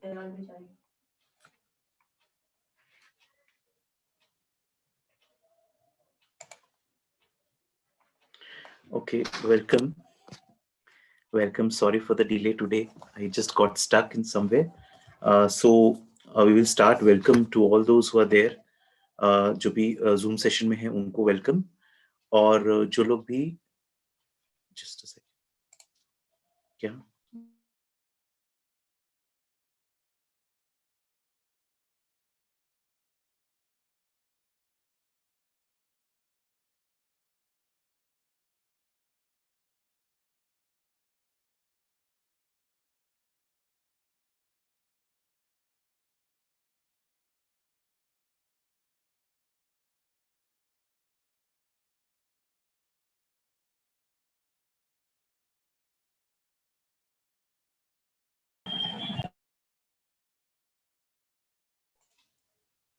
Okay, welcome. Sorry for the delay today. I just got stuck in somewhere. We will start. Welcome to all those who are there. जो भी Zoom session में हैं उनको welcome. और जो लोग भी just a second. क्या?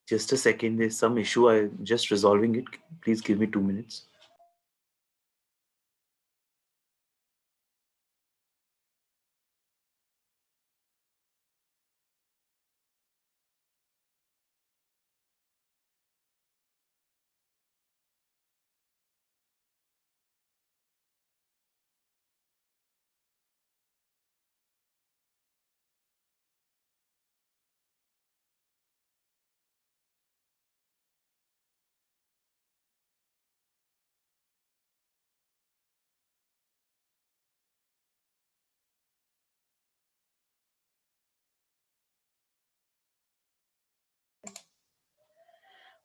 Just a second. There's some issue. I'm just resolving it. Please give me 2 minutes.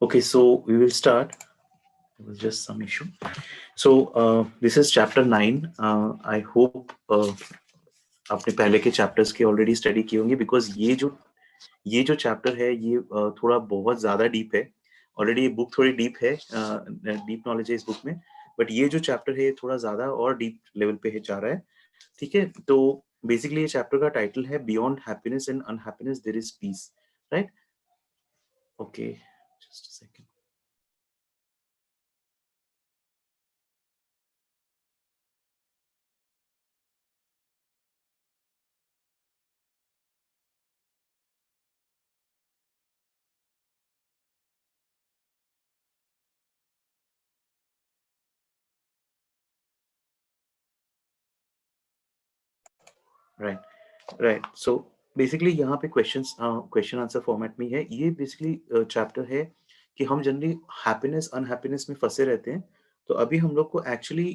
Okay, so we will start. There was just some issue. So this is chapter 9. I hope आपने पहले के chapters के already study किए होंगे because ये जो chapter है ये थोड़ा बहुत ज्यादा डीप है. ऑलरेडी ये बुक थोड़ी डीप है, डीप नॉलेज है इस बुक में, बट ये जो चैप्टर है थोड़ा ज्यादा और डीप लेवल पे है जा रहा है. ठीक है, तो बेसिकली ये चैप्टर का टाइटल है beyond happiness and unhappiness there is peace. Right? Okay, just a second. Right. So basically यहाँ पे क्वेश्चन आंसर फॉर्मेट में है. ये बेसिकली चैप्टर है कि हम जनरली हैप्पीनेस अनहैप्पीनेस में फंसे रहते हैं. तो अभी हम लोग को एक्चुअली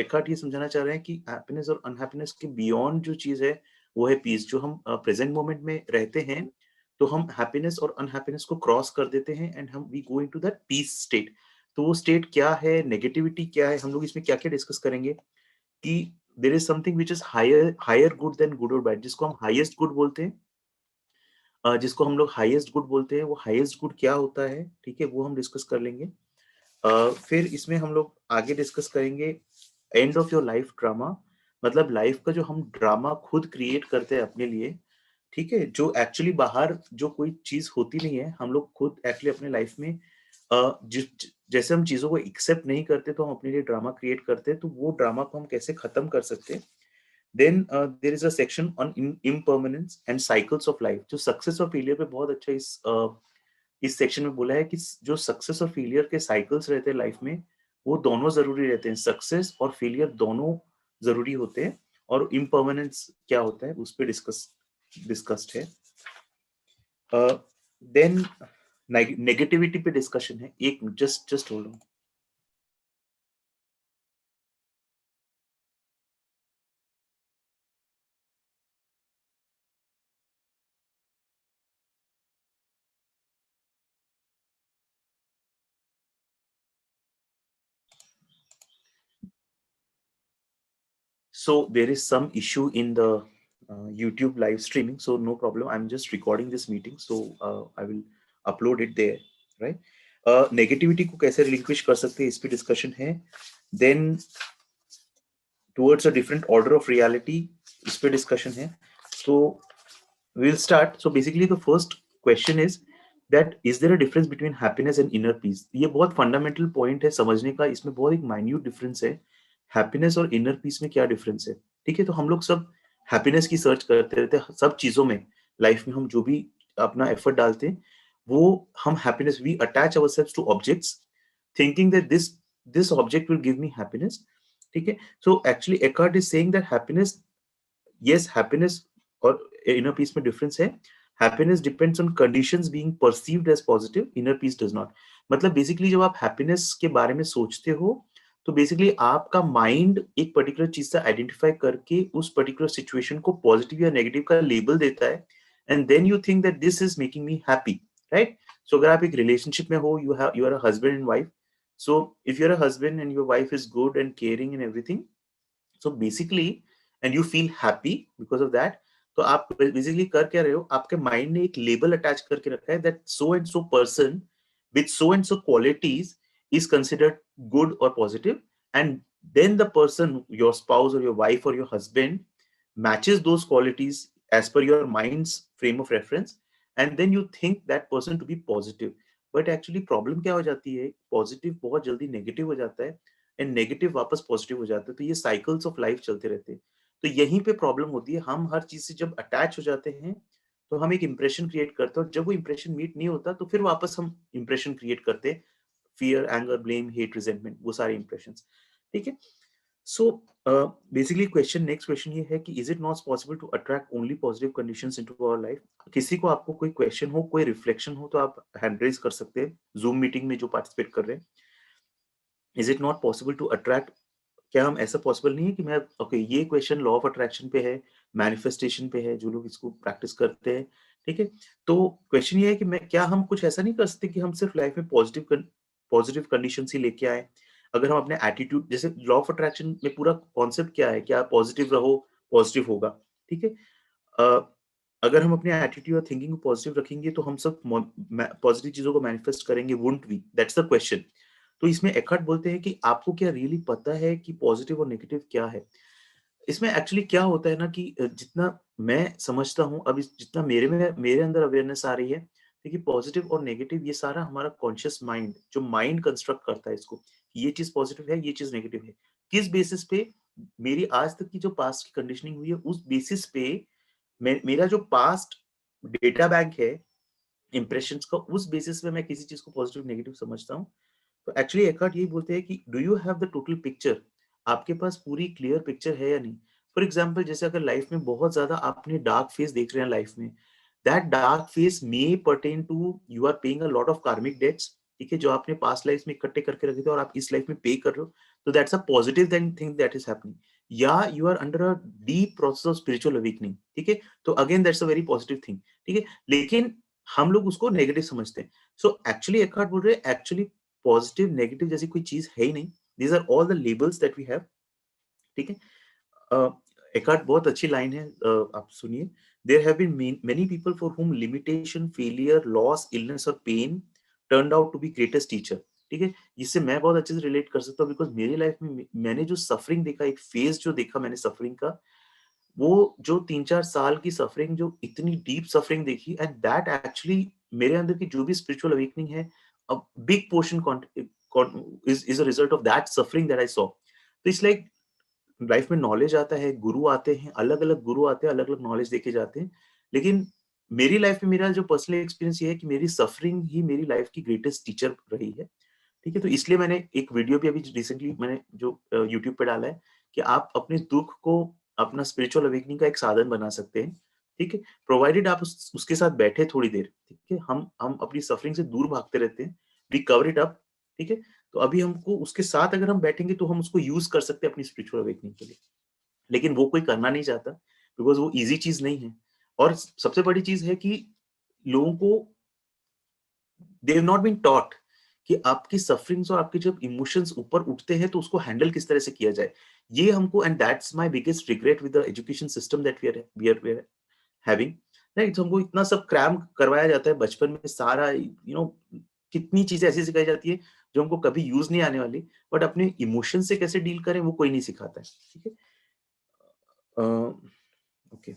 एकार्ट ये समझाना चाह रहे हैं कि हैप्पीनेस और अनहैप्पीनेस के बियॉन्ड जो चीज है वो है पीस. जो हम प्रेजेंट मोमेंट में रहते हैं तो हम हैप्पीनेस और अनहैप्पीनेस को क्रॉस कर देते हैं एंड हम we go into that peace state. तो वो स्टेट क्या है, नेगेटिविटी क्या है, हम लोग इसमें क्या क्या डिस्कस करेंगे कि there is something which is higher good than good और बैड, जिसको हम हाईएस्ट गुड बोलते हैं. जिसको हम लोग हाईएस्ट गुड बोलते हैं, वो हाईएस्ट गुड क्या होता है, ठीक है, वो हम डिस्कस कर लेंगे. फिर इसमें हम लोग आगे डिस्कस करेंगे and of your life drama. मतलब लाइफ का जो हम ड्रामा खुद क्रिएट करते हैं अपने लिए, ठीक है, जो एक्चुअली बाहर जो कोई चीज होती नहीं है, हम लोग खुद एक्चुअली अपने लाइफ में जैसे हम चीजों को एक्सेप्ट नहीं करते तो हम अपने लिए ड्रामा क्रिएट करते हैं. तो वो ड्रामा को हम कैसे खत्म कर सकते हैं. Then there is a section on impermanence and cycles of life. जो सक्सेस और फेलियर पे बहुत अच्छा इस सेक्शन में बोला है कि जो सक्सेस और फेलियर के साइकिल्स रहते हैं लाइफ में, वो दोनों जरूरी रहते हैं. सक्सेस और फेलियर दोनों जरूरी होते हैं. और इम्पर्मानेंस क्या होता है उस पर डिस्कस्ड है. देन नेगेटिविटी पे डिस्कशन है. एक just hold on. So there is some issue in the YouTube live streaming, so no problem. I'm just recording this meeting, so I will upload it there, right? Negativity को कैसे relinquish कर सकते हैं इस पे discussion है. Then towards a different order of reality इस पे discussion है. So we'll start. So basically the first question is that is there a difference between happiness and inner peace? ये बहुत fundamental point है समझने का. इसमें बहुत एक minute difference है. हैप्पीनेस और इनर पीस में क्या डिफरेंस है. ठीक है, तो हम लोग सब हैप्पीनेस की सर्च करते रहते हैं सब चीजों में. लाइफ में हम जो भी अपना एफर्ट डालते हैं, वो हम happiness, we attach ourselves to objects thinking that this object will give me happiness, ठीक है? So actually Eckhart is saying that happiness, yes happiness और इनर पीस में डिफरेंस है। Happiness depends on conditions being perceived as positive, inner peace does not. मतलब basically जब आप happiness के बारे में सोचते हो, तो बेसिकली आपका माइंड एक पर्टिकुलर चीज से आइडेंटिफाई करके उस पर्टिकुलर सिचुएशन को पॉजिटिव या नेगेटिव का लेबल देता है, and then you think that this is making me happy, right? So अगर आप एक रिलेशनशिप में हो, you are a husband and wife, so if you're a husband and your wife is good and caring and everything, so basically and you feel happy because of that, तो आप basically कर क्या रहे हो, आपके mind ने एक label attach करके रखा है that so and so person with so and so qualities is considered good or positive, and then the person, your spouse or your wife or your husband matches those qualities as per your mind's frame of reference, and then you think that person to be positive. But actually problem क्या हो जाती है, positive बहुत जल्दी negative हो जाता है and negative वापस पॉजिटिव हो जाता है, तो ये साइकिल्स ऑफ लाइफ चलते रहते हैं। तो यहीं पे प्रॉब्लम होती है, हम हर चीज से जब अटैच हो जाते हैं तो हम एक इंप्रेशन क्रिएट करते हैं, और जब वो इंप्रेशन मीट नहीं होता तो फिर वापस हम इंप्रेशन क्रिएट करते हैं, fear, anger, blame, hate, resentment, वो सारे इंप्रेशन, ठीक है? So basically question, next question ये है कि is it not possible to attract only positive conditions into our life? किसी को, आपको कोई क्वेश्चन हो, कोई रिफ्लेक्शन हो, तो आप हैंड रेज कर सकते हैं जूम मीटिंग में जो पार्टिसिपेट कर रहे हैं। Is it not possible to attract, क्या हम, ऐसा पॉसिबल नहीं है कि मैं, ओके ये क्वेश्चन लॉ ऑफ अट्रैक्शन पे है, मैनिफेस्टेशन पे है, जो लोग इसको प्रैक्टिस करते हैं, ठीक है? तो क्वेश्चन ये है कि मैं, क्या हम कुछ ऐसा नहीं कर सकते कि हम सिर्फ लाइफ में पॉजिटिव कंडीशन ही लेके आए? अगर हम अपने एटीट्यूड, जैसे लॉ ऑफ अट्रैक्शन में पूरा कॉन्सेप्ट क्या है, क्या पॉजिटिव रहो, पॉजिटिव होगा, ठीक है? अ, अगर हम अपने एटीट्यूड और थिंकिंग को पॉजिटिव रखेंगे तो हम सब पॉजिटिव चीजों को मैनिफेस्ट करेंगे, wouldn't we? That's the question. तो इसमें एकार्ट बोलते हैं कि आपको क्या रियली पता है कि पॉजिटिव और नेगेटिव क्या है? इसमें एक्चुअली क्या होता है ना कि जितना मैं समझता हूँ, अब जितना मेरे अंदर अवेयरनेस आ रही है, देखिए पॉजिटिव और नेगेटिव ये सारा हमारा कॉन्शियस माइंड, जो माइंड कंस्ट्रक्ट करता है इसको, कि ये चीज पॉजिटिव है, ये चीज नेगेटिव है। किस बेसिस पे? मेरी आज तक की जो पास्ट की कंडीशनिंग हुई है, उस बेसिस पे मेरा जो पास्ट डेटा बैंक है इंप्रेशंस का, उस बेसिस पे मैं किसी चीज को पॉजिटिव नेगेटिव समझता हूँ। तो एक्चुअली एकार्ट यही बोलते हैं कि do you have the total picture? आपके पास पूरी क्लियर पिक्चर है या नहीं? फॉर एग्जाम्पल, जैसे अगर लाइफ में बहुत ज्यादा आपने डार्क फेस देख रहे हैं लाइफ में, that dark phase may pertain to you are paying a lot of karmic debts, ठीक है, जो आपने पास्ट लाइफ में इकट्ठे करके रखे थे और आप इस लाइफ में पे कर रहे हो, तो that's a positive thing that is happening. या you are under a deep process of spiritual awakening, ठीक है, तो again that's a very positive thing, ठीक है, लेकिन हम लोग उसको नेगेटिव समझते हैं। सो एक्चुअली एकार्ट बोल रहे हैं, एक्चुअली पॉजिटिव नेगेटिव जैसी कोई चीज है ही नहीं, these are all the labels that we have, ठीक है? एकार्ट, बहुत अच्छी लाइन है, आप सुनिए। There have been many people for whom limitation, failure, loss, illness or pain turned out to be greatest teacher, ठीक है? इससे मैं बहुत अच्छे से रिलेट कर सकता हूँ, बिकॉज मेरी लाइफ में मैंने जो सफरिंग देखा, एक फेज जो देखा मैंने सफरिंग का, वो जो 3-4 साल की सफरिंग, जो इतनी डीप सफरिंग देखी, एंड दैट एक्चुअली मेरे अंदर की जो भी स्पिरिचुअल अवेकनिंग है, a big portion is a result of that suffering that I saw. तो इट्स लाइक लाइफ में नॉलेज आता है, गुरु आते हैं, अलग-अलग गुरु आते हैं, अलग-अलग नॉलेज देके जाते हैं। लेकिन मेरी लाइफ में मेरा जो पर्सनल एक्सपीरियंस ये है कि मेरी सफरिंग ही मेरी लाइफ की ग्रेटेस्ट टीचर रही है। ठीक है? तो इसलिए मैंने एक वीडियो भी अभी रिसेंटली मैंने जो यूट्यूब पे डाला है कि आप अपने दुःख को अपना स्पिरिचुअल अवेकनिंग का एक साधन बना सकते हैं। ठीक है? प्रोवाइडेड आप उसके साथ बैठे थोड़ी देर, ठीक है? हम अपनी सफरिंग से दूर भागते रहते हैं। वी कवर इट अप, ठीक है? तो अभी हमको उसके साथ अगर हम बैठेंगे तो हम उसको यूज़ कर सकते हैं अपनी स्पिरिचुअल अवेकनिंग के लिए। लेकिन वो कोई करना नहीं चाहता, बिकॉज़ वो ईज़ी चीज़ नहीं है। और सबसे बड़ी चीज़ है कि लोगों को, they have not been taught कि आपकी सफरिंग्स और आपके जब इमोशंस ऊपर उठते हैं तो उसको हैंडल किस तरह से किया जाए। ये हमको, and that's my biggest regret with the education system that we are having, right? तो हमको इतना सब क्रैम करवाया जाता है बचपन में, सारा कितनी चीज़ें ऐसी सिखाई जाती है जो हमको कभी यूज़ नहीं आने वाली, बट अपने इमोशन से कैसे डील करें वो कोई नहीं सिखाता है, ठीक है? Uh, okay,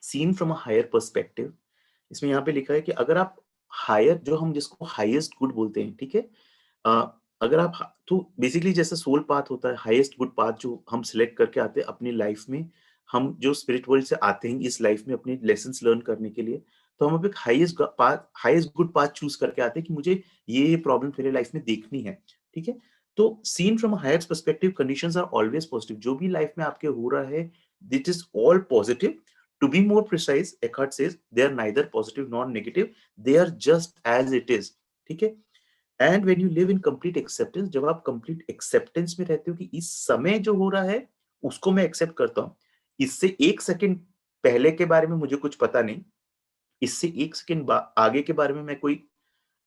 seen from a higher perspective, इसमें यहाँ पे लिखा है कि अगर आप हायर, जो हम जिसको हाईएस्ट गुड बोलते हैं, ठीक है? अगर आप तो बेसिकली जैसे सोल पाथ होता है, हाईएस्ट गुड पाथ जो हम सिलेक्ट करके आते हैं अपनी लाइफ में, हम जो स्पिरिट वर्ल्ड से आते हैं इस लाइफ में अपने लेसन्स लर्न करने के लिए, तो हम अब एक हाईएस्ट गुड पाथ चूज करके आते हैं कि मुझे ये प्रॉब्लम मेरे लाइफ में देखनी है, ठीक है? तो seen from a higher perspective, conditions are always positive. जो भी लाइफ में आपके हो रहा है, that is all positive. To be more precise, Eckhart says they are neither positive nor negative, they are just as it is, ठीक है? And when you live in complete acceptance, जब आप कंप्लीट एक्सेप्टेंस में रहते हो कि इस समय जो हो रहा है उसको मैं एक्सेप्ट करता हूँ, इससे एक सेकंड पहले के बारे में मुझे कुछ पता नहीं, इससे एक सेकंड आगे के बारे में मैं कोई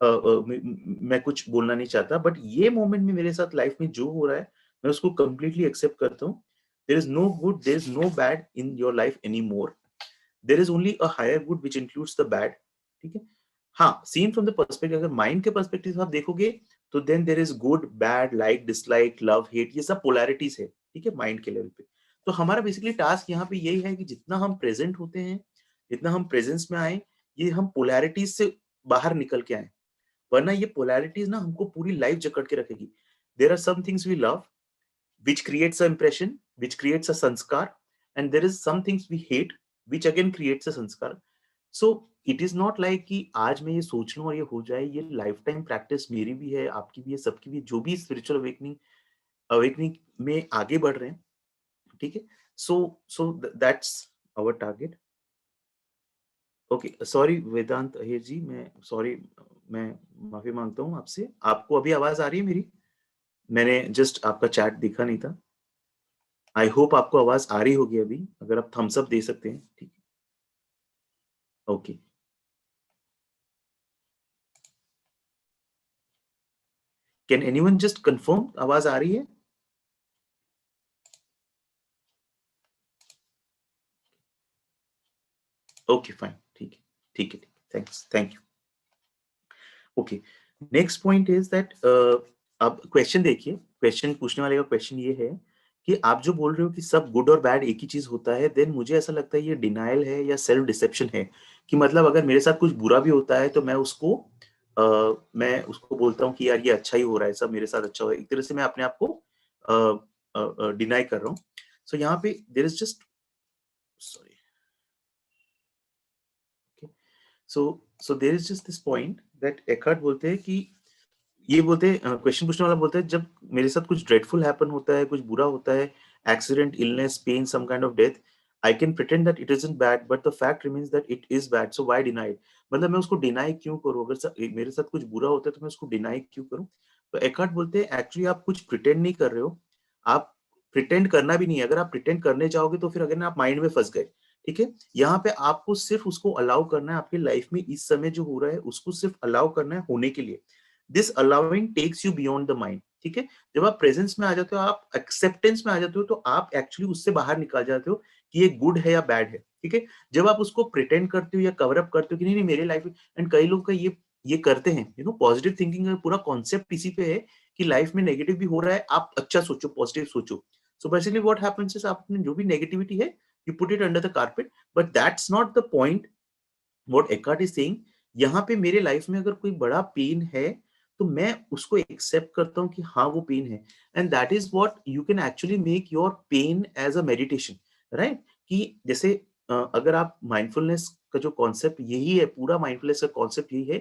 मैं कुछ बोलना नहीं चाहता, बट ये मोमेंट में मेरे साथ लाइफ में जो हो रहा है मैं उसको कंप्लीटली एक्सेप्ट करता हूँ। There is no good, there is no bad in your life any more, there is only a higher good which includes the bad, ठीक है? हाँ, सीन फ्रॉम द पर्सपेक्टिव, अगर माइंड के पर्सपेक्टिव से आप देखोगे तो then there is good bad, like dislike, love hate, ये सब पोलैरिटीज है, ठीक है, माइंड के लेवल पे। तो हमारा बेसिकली टास्क यहाँ पे यही है कि जितना हम प्रेजेंट होते हैं, जितना हम प्रेजेंस में आए, ये हम पोलैरिटीज से बाहर निकल के आए, वरना ये पोलैरिटीज ना हमको पूरी लाइफ जकड़ के रखेगी। There are some things we love which creates a impression, which creates a sanskar, and there is some things we hate which again creates a sanskar. So it is not like कि आज मैं ये सोच लूं और ये हो जाए, ये लाइफ टाइम प्रैक्टिस मेरी भी है, आपकी भी है, सबकी भी है, जो भी स्पिरिचुअल अवेकनिंग में आगे बढ़ रहे हैं, ठीक है? So that's our target. Okay, sorry Vedant Ahir ji, मैं सॉरी, मैं माफी मांगता हूँ आपसे। आपको अभी आवाज आ रही है मेरी? मैंने जस्ट आपका चैट देखा नहीं था। आई होप आपको आवाज आ रही होगी अभी, अगर आप थम्स अप दे सकते हैं, ठीक है? Okay, can anyone just confirm आवाज आ रही है? ओके फाइन, ठीक है, ठीक है, thanks, thank you. Okay, next point is that, अब क्वेश्चन देखिए, क्वेश्चन पूछने वाले का क्वेश्चन ये है कि आप जो बोल रहे हो कि सब गुड और बैड एक ही चीज होता है, देन मुझे ऐसा लगता है ये डिनायल है या सेल्फ डिसेप्शन है, कि मतलब अगर मेरे साथ कुछ बुरा भी होता है तो मैं उसको बोलता हूँ कि यार ये अच्छा ही हो रहा है, सब मेरे साथ अच्छा हो रहा है, एक तरह से मैं अपने आप को डिनाई कर रहा हूँ। सो यहाँ पे there is just, sorry, so so there is just this point that Eckhart बोलते हैं कि, ये बोलते हैं, क्वेश्चन पूछने वाला बोलता है, जब मेरे साथ कुछ ड्रेडफुल हैपन होता है, कुछ बुरा होता है, accident, illness, pain, some kind of death, I can pretend that it isn't bad, but the fact remains that it is bad, so why deny it? मतलब मैं उसको डिनाई क्यों करूं? अगर मेरे साथ कुछ बुरा होता है तो मैं उसको डिनाई क्यों करूं? तो एकार्ट बोलते हैं एक्चुअली आप कुछ प्रिटेंड नहीं कर रहे हो, आप प्रिटेंड करना भी नहीं है। अगर आप प्रिटेंड करने जाओगे तो फिर अगर आप माइंड में फंस गए, ठीक है? यहाँ पे आपको सिर्फ उसको अलाउ करना है, आपकी लाइफ में इस समय जो हो रहा है उसको सिर्फ अलाउ करना है होने के लिए। This allowing takes you beyond the mind, ठीक है? जब आप प्रेजेंस में आ जाते हो, आप एक्सेप्टेंस में आ जाते हो, तो आप एक्चुअली उससे बाहर निकल जाते हो कि ये गुड है या बैड है, ठीक है? जब आप उसको प्रिटेंड करते हो या कवर अप करते हो कि नहीं नहीं मेरे लाइफ में, एंड कई लोग का ये करते हैं, पॉजिटिव थिंकिंग का पूरा कॉन्सेप्ट इसी पे है कि लाइफ में नेगेटिव भी हो रहा है, आप अच्छा सोचो, पॉजिटिव सोचो। So basically what happens is, आपने जो भी नेगेटिविटी है you put it under the carpet, but that's not the point what Eckhart is saying. यहाँ पे मेरे लाइफ में अगर कोई बड़ा पेन है तो मैं उसको एक्सेप्ट करता हूँ कि हाँ वो पेन है, and that is what you can actually make your pain as a meditation, right? कि जैसे अगर आप माइंडफुलनेस का जो कॉन्सेप्ट यही है, पूरा माइंडफुलनेस का कॉन्सेप्ट यही है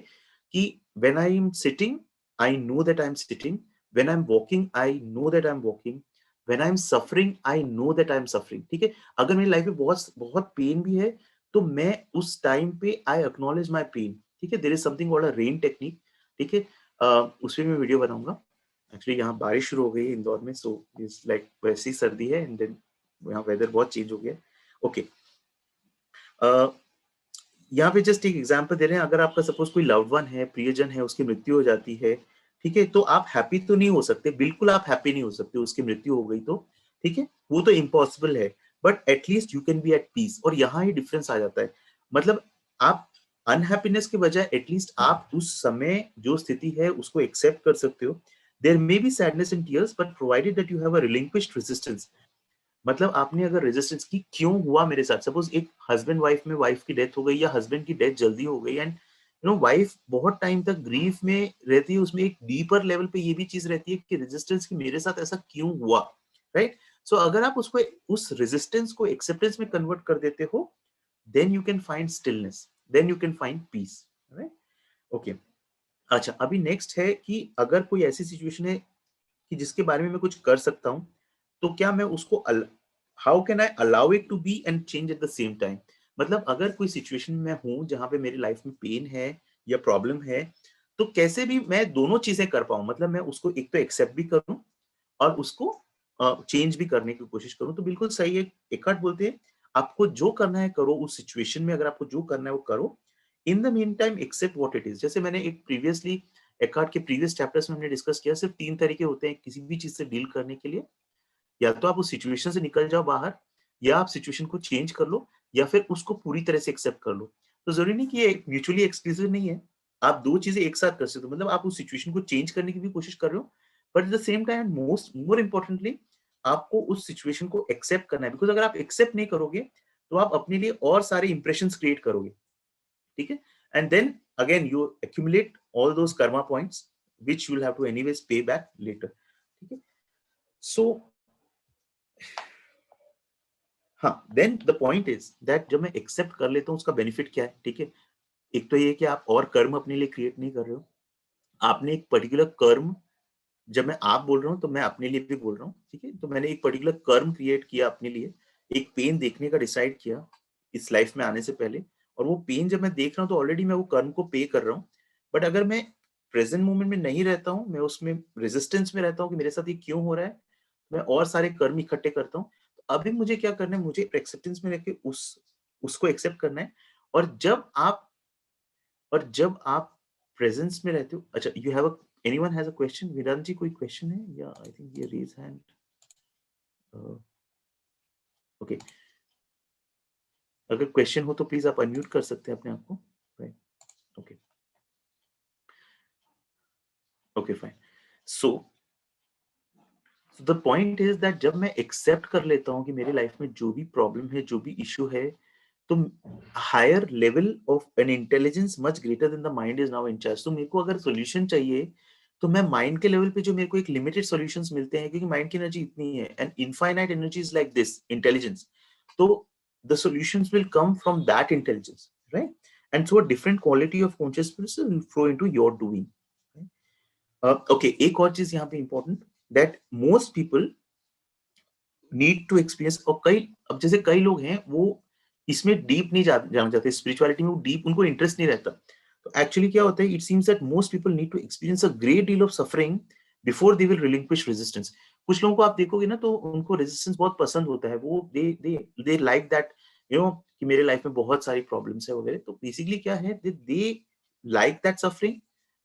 कि when I am sitting I know that I am sitting, when I am walking I know that I am walking, when I am suffering I know that I am suffering, ठीक है? अगर मेरी life में बहुत बहुत pen भी है तो मैं उस टाइम पे आई एक्नॉलेज माय पेन, ठीक है? There is something called a RAIN technique, ठीक है? उस पे मैं वीडियो बनाऊंगा। एक्चुअली यहाँ बारिश शुरू हो गई है इंदौर में, सो इट्स लाइक वैसी सर्दी है, एंड देन यहाँ वेदर बहुत चेंज हो गया। ओके, यहाँ पे जस्ट एक एग्जांपल दे रहे हैं, अगर आपका सपोज कोई लव्ड वन है, प्रियजन है, उसकी मृत्यु हो जाती है, ठीक है? तो आप हैप्पी तो नहीं हो सकते, बिल्कुल आप हैप्पी नहीं हो सकते, उसकी मृत्यु हो गई तो, ठीक है? वो तो इम्पॉसिबल है, but at least you can be at peace, और यहाँ ही डिफरेंस आ जाता है। मतलब आप अनहैप्पीनेस के बजाय एटलीस्ट आप उस समय जो स्थिति है उसको एक्सेप्ट कर सकते हो। There may be sadness and tears, but provided that you have a relinquished resistance. मतलब आपने अगर रेजिस्टेंस की, क्यों हुआ मेरे साथ, सपोज एक हस्बैंड वाइफ में वाइफ की डेथ हो गई या हस्बैंड की डेथ जल्दी हो गई, एंड वाइफ बहुत टाइम तक ग्रीफ में रहती है, उसमें एक डीपर लेवल पे ये भी चीज रहती है कि रेजिस्टेंस की मेरे साथ ऐसा क्यों हुआ, राइट? सो अगर आप उसको उस रेजिस्टेंस को एक्सेप्टेंस में कन्वर्ट कर देते हो, then you can find stillness, then you can find peace, right? Okay, अच्छा, अभी नेक्स्ट है कि अगर कोई ऐसी सिचुएशन है कि जिसके बारे में मैं कुछ कर सकता हूँ, तो क्या मैं उसको how can I allow it to be and change at the same time? मतलब अगर कोई सिचुएशन में हूँ जहाँ पे मेरी लाइफ में पेन है या प्रॉब्लम है, तो कैसे भी मैं दोनों चीजें कर पाऊँ, मतलब मैं उसको एक तो एक्सेप्ट भी करूँ और उसको चेंज भी करने की कोशिश करूँ। तो बिल्कुल सही है, एकार्ट बोलते हैं, आपको जो करना है करो, उस सिचुएशन में अगर आपको जो करना है वो करो। In the meantime accept what it is. जैसे मैंने एक प्रीवियसली एकार्ट के प्रीवियस चैप्टर्स में हमने डिस्कस किया, सिर्फ 3 तरीके होते हैं किसी भी चीज़ से डील करने के लिए। या तो आप उस सिचुएशन से निकल जाओ बाहर, या आप सिचुएशन को चेंज कर लो, या फिर उसको पूरी तरह से एक्सेप्ट कर लो। तो ज़रूरी नहीं कि ये म्यूचुअली एक्सक्लूसिव नहीं है। आप 2 चीज़ें एक साथ कर सकते हो। मतलब आप उस सिचुएशन को चेंज करने की भी कोशिश कर रहे हो, but at the same time more importantly आपको उस सिचुएशन को एक्सेप्ट करना है। बिकॉज़ अगर आप एक्सेप्ट नहीं करोगे, तो आप अपने लिए और सारे इंप्रेशंस क्रिएट करोगे। ठीक है? And then again you accumulate all those karma points which you will have to anyways pay back later. ठीक है? So हाँ, then the point is that जब मैं एक्सेप्ट कर लेता हूँ उसका बेनिफिट क्या है, ठीक है? एक तो ये कि आप और कर्म अपने लिए क्रिएट नहीं कर रहे हो। आपने एक पर्टिकुलर कर्म, जब मैं आप बोल रहा हूँ तो मैं अपने लिए भी बोल रहा हूँ, ठीक है? तो मैंने एक पर्टिकुलर कर्म क्रिएट किया अपने लिए, एक पेन देखने का डिसाइड किया इस लाइफ में आने से पहले, और वो पेन जब मैं देख रहा हूँ तो ऑलरेडी मैं वो कर्म को पे कर रहा हूँ। बट अगर मैं प्रेजेंट मोमेंट में नहीं रहता हूँ, मैं उसमें रेजिस्टेंस में रहता हूँ कि मेरे साथ ये क्यों हो रहा है, मैं और सारे कर्म इकट्ठे करता हूँ। तो अभी मुझे क्या करना है, मुझे एक्सेप्टेंस में रह के उसको एक्सेप्ट करना है। और जब आप प्रेजेंस में रहते हो, अच्छा, you have a anyone has a question? Vedant ji, कोई क्वेश्चन है? या आई थिंक ये रेज हैंड। ओके, अगर क्वेश्चन हो तो प्लीज आप अनम्यूट कर सकते हैं अपने आप को। Right, okay, okay, fine. So the point is that जब मैं एक्सेप्ट कर लेता हूँ कि मेरी लाइफ में जो भी प्रॉब्लम है, जो भी इशू है, तो higher level of an intelligence much greater than the mind is now in charge. तो मेरे को अगर सॉल्यूशन चाहिए, तो मैं माइंड के लेवल पे जो मेरे को एक लिमिटेड सॉल्यूशंस मिलते हैं, क्योंकि माइंड की एनर्जी इतनी है and infinite energy is like this intelligence. तो the solutions will come from that intelligence, right? And so a different quality of consciousness will flow into your doing. Okay, एक और चीज यहाँ पे important, that most people need to experience. और अब जैसे कई लोग हैं वो इसमें डीप नहीं जाना चाहते, स्पिरिचुअलिटी में वो डीप, उनको इंटरेस्ट नहीं रहता। तो एक्चुअली क्या होता है, it seems that most people need to experience a great deal of suffering before they will relinquish resistance. कुछ लोगों को आप देखोगे ना, तो उनको रेजिस्टेंस बहुत पसंद होता है, वो दे लाइक दैट, कि मेरे लाइफ में बहुत सारी प्रॉब्लम्स है वगैरह। तो बेसिकली क्या है, they like that suffering,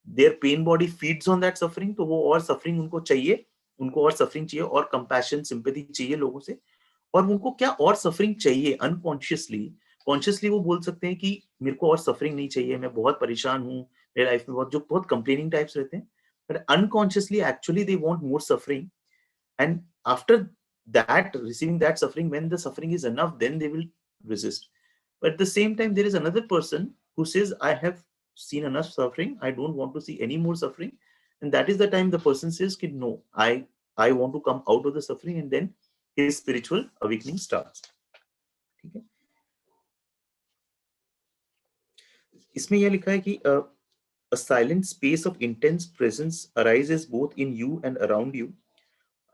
their pain body feeds on that suffering. तो वो और सफरिंग उनको चाहिए, उनको और सफरिंग चाहिए, और कंपैशन सिंपैथी चाहिए लोगों से। और उनको क्या और सफरिंग चाहिए अनकॉन्शियसली। कॉन्शियसली वो बोल सकते हैं कि मेरे को और सफरिंग नहीं चाहिए, मैं बहुत परेशान हूँ, मेरे लाइफ में बहुत, जो बहुत कंप्लेनिंग टाइप्स रहते हैं। But unconsciously actually they want more suffering, and after that receiving that suffering, when the suffering is enough, then they will resist. But at the same time, there is another person who says, I have seen enough suffering, I don't want to see any more suffering. And that is the time the person says, no, I want to come out of the suffering, and then his spiritual awakening starts. ठीक है? इसमें यह लिखा है कि a silent space of intense presence arises both in you and around you.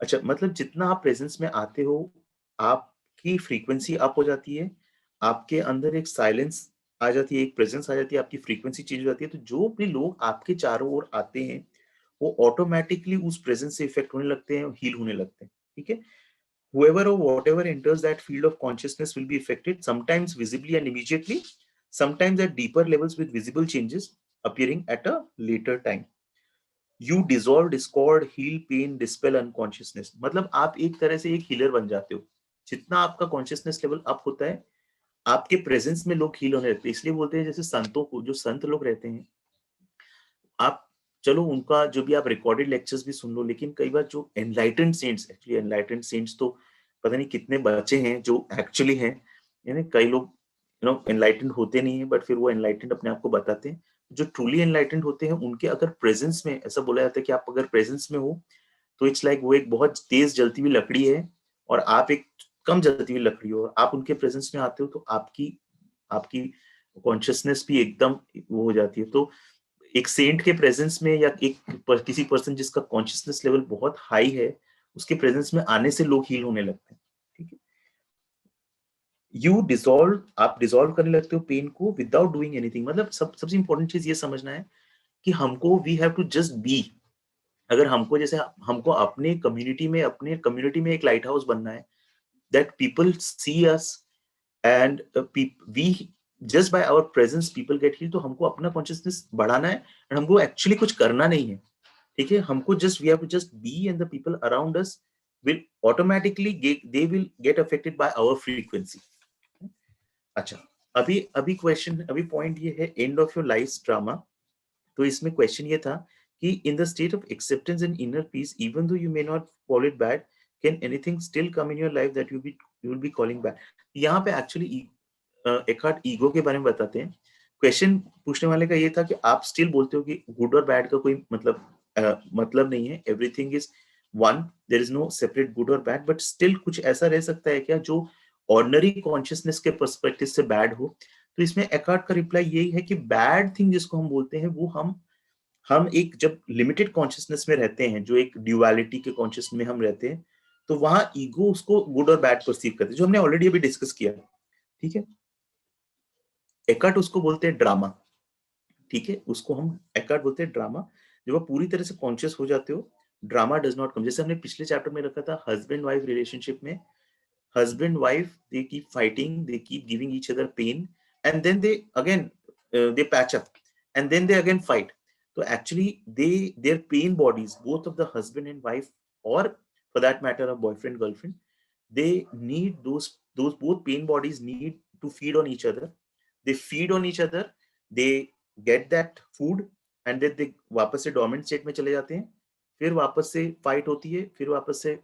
अच्छा, मतलब जितना आप प्रेजेंस में आते हो, आपकी फ्रीक्वेंसी अप हो जाती है, आपके अंदर एक साइलेंस आ जाती है, एक प्रेजेंस आ जाती है, आपकी फ्रीक्वेंसी चेंज हो जाती है। तो जो भी लोग आपके चारों ओर आते हैं, वो ऑटोमेटिकली उस प्रेजेंस से इफेक्ट होने लगते हैं, हील होने लगते हैं। ठीक है? Whoever or whatever enters that field of consciousness will be affected, sometimes visibly and immediately, sometimes at deeper levels with visible changes appearing at a later time. You dissolve discord, heal pain, dispel unconsciousness. मतलब आप एक तरह से एक healer बन जाते हो। जितना आपका कॉन्शियसनेस लेवल अप होता है, आपके प्रेजेंस में लोग हील होने लगते हैं। इसलिए बोलते हैं, जैसे संतों को, जो संत लोग रहते हैं, आप चलो उनका जो भी आप रिकॉर्डेड लेक्चर्स भी सुन लो, लेकिन कई बार जो enlightened saints, actually enlightened saints तो पता नहीं कितने बच्चे हैं जो एक्चुअली हैं, यानी कई लोग एनलाइटेंड होते नहीं है, बट फिर वो एनलाइटेंड अपने आप को बताते हैं। जो ट्रूली एनलाइटेंड होते हैं, उनके अगर प्रेजेंस में, ऐसा बोला जाता है कि आप अगर प्रेजेंस में हो, तो इट्स लाइक वो एक बहुत तेज जलती हुई लकड़ी है, और आप एक कम जलती हुई लकड़ी हो, आप उनके प्रेजेंस में आते हो तो आपकी आपकी कॉन्शियसनेस भी एकदम वो हो जाती है। तो एक सेंट के प्रेजेंस में या किसी पर्सन जिसका कॉन्शियसनेस लेवल बहुत हाई है, उसके प्रेजेंस में आने से लोग हील होने लगते हैं। ठीक है, आप डिसॉल्व करने लगते हो पेन को विदाउट डूइंग एनीथिंग। मतलब सबसे इंपॉर्टेंट चीज ये समझना है कि हमको we have to just be. अगर हमको जैसे हमको अपने कम्युनिटी में एक लाइट हाउस बनना है, that people see us and we just by our presence people get heal. तो हमको अपना कॉन्शियसनेस बढ़ाना है और हमको एक्चुअली कुछ करना नहीं है। ठीक है, हमको just we have to just be and the people around us will automatically they will get affected by our frequency. अच्छा, अभी अभी क्वेश्चन अभी पॉइंट ये है end of your life drama. तो इसमें क्वेश्चन ये था कि in the state of acceptance and inner peace even though you may not call it bad, can anything still come in your life that you will be calling bad. यहाँ पे actually Eckhart ego के बारे में बताते हैं। Question पूछने वाले का ये था कि आप स्टिल बोलते हो कि गुड और बैड का कोई मतलब नहीं है, everything is one, there is no separate good और बैड, बट स्टिल कुछ ऐसा रह सकता है क्या जो ऑर्डिनरी कॉन्शियसनेस के पर्सपेक्टिव से बैड हो। तो इसमें एकार्ट का रिप्लाई यही है कि बैड थिंग जिसको हम बोलते हैं वो हम एक जब लिमिटेड कॉन्शियसनेस में रहते हैं, जो एक ड्युअलिटी के कॉन्शियस में हम रहते हैं, तो वहां ईगो उसको गुड और बैड परसीव करते हैं, जो हमने ऑलरेडी अभी डिस्कस किया। ठीक है, एकार्ट उसको बोलते हैं ड्रामा। ठीक है, उसको हम एकार्ट बोलते हैं ड्रामा। जब आप पूरी तरह से कॉन्शियस हो जाते हो, ड्रामा डज नॉट कम। जैसे हमने पिछले चैप्टर में रखा था हस्बैंड वाइफ रिलेशनशिप में, husband wife they keep fighting, they keep giving each other pain, and then they again they patch up, and then they again fight. So actually their pain bodies, both of the husband and wife, or for that matter a boyfriend girlfriend, they need those both pain bodies need to feed on each other. They feed on each other, they get that food, and then they वापस से डोमेंट state में चले जाते हैं, फिर वापस से fight होती है, फिर वापस से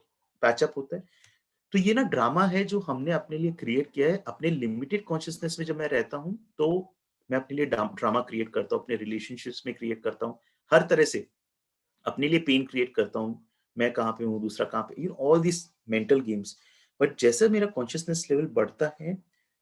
पैचअप होता है। तो ये ना ड्रामा है जो हमने अपने लिए क्रिएट किया है। अपने लिमिटेड कॉन्शियसनेस में जब मैं रहता हूँ तो मैं अपने लिए ड्रामा क्रिएट करता हूँ, अपने रिलेशनशिप्स में क्रिएट करता हूँ, हर तरह से अपने लिए पेन क्रिएट करता हूँ। मैं कहाँ पे हूँ, दूसरा कहाँ पे, all this mental games. But जैसे मेरा कॉन्शियसनेस लेवल बढ़ता है,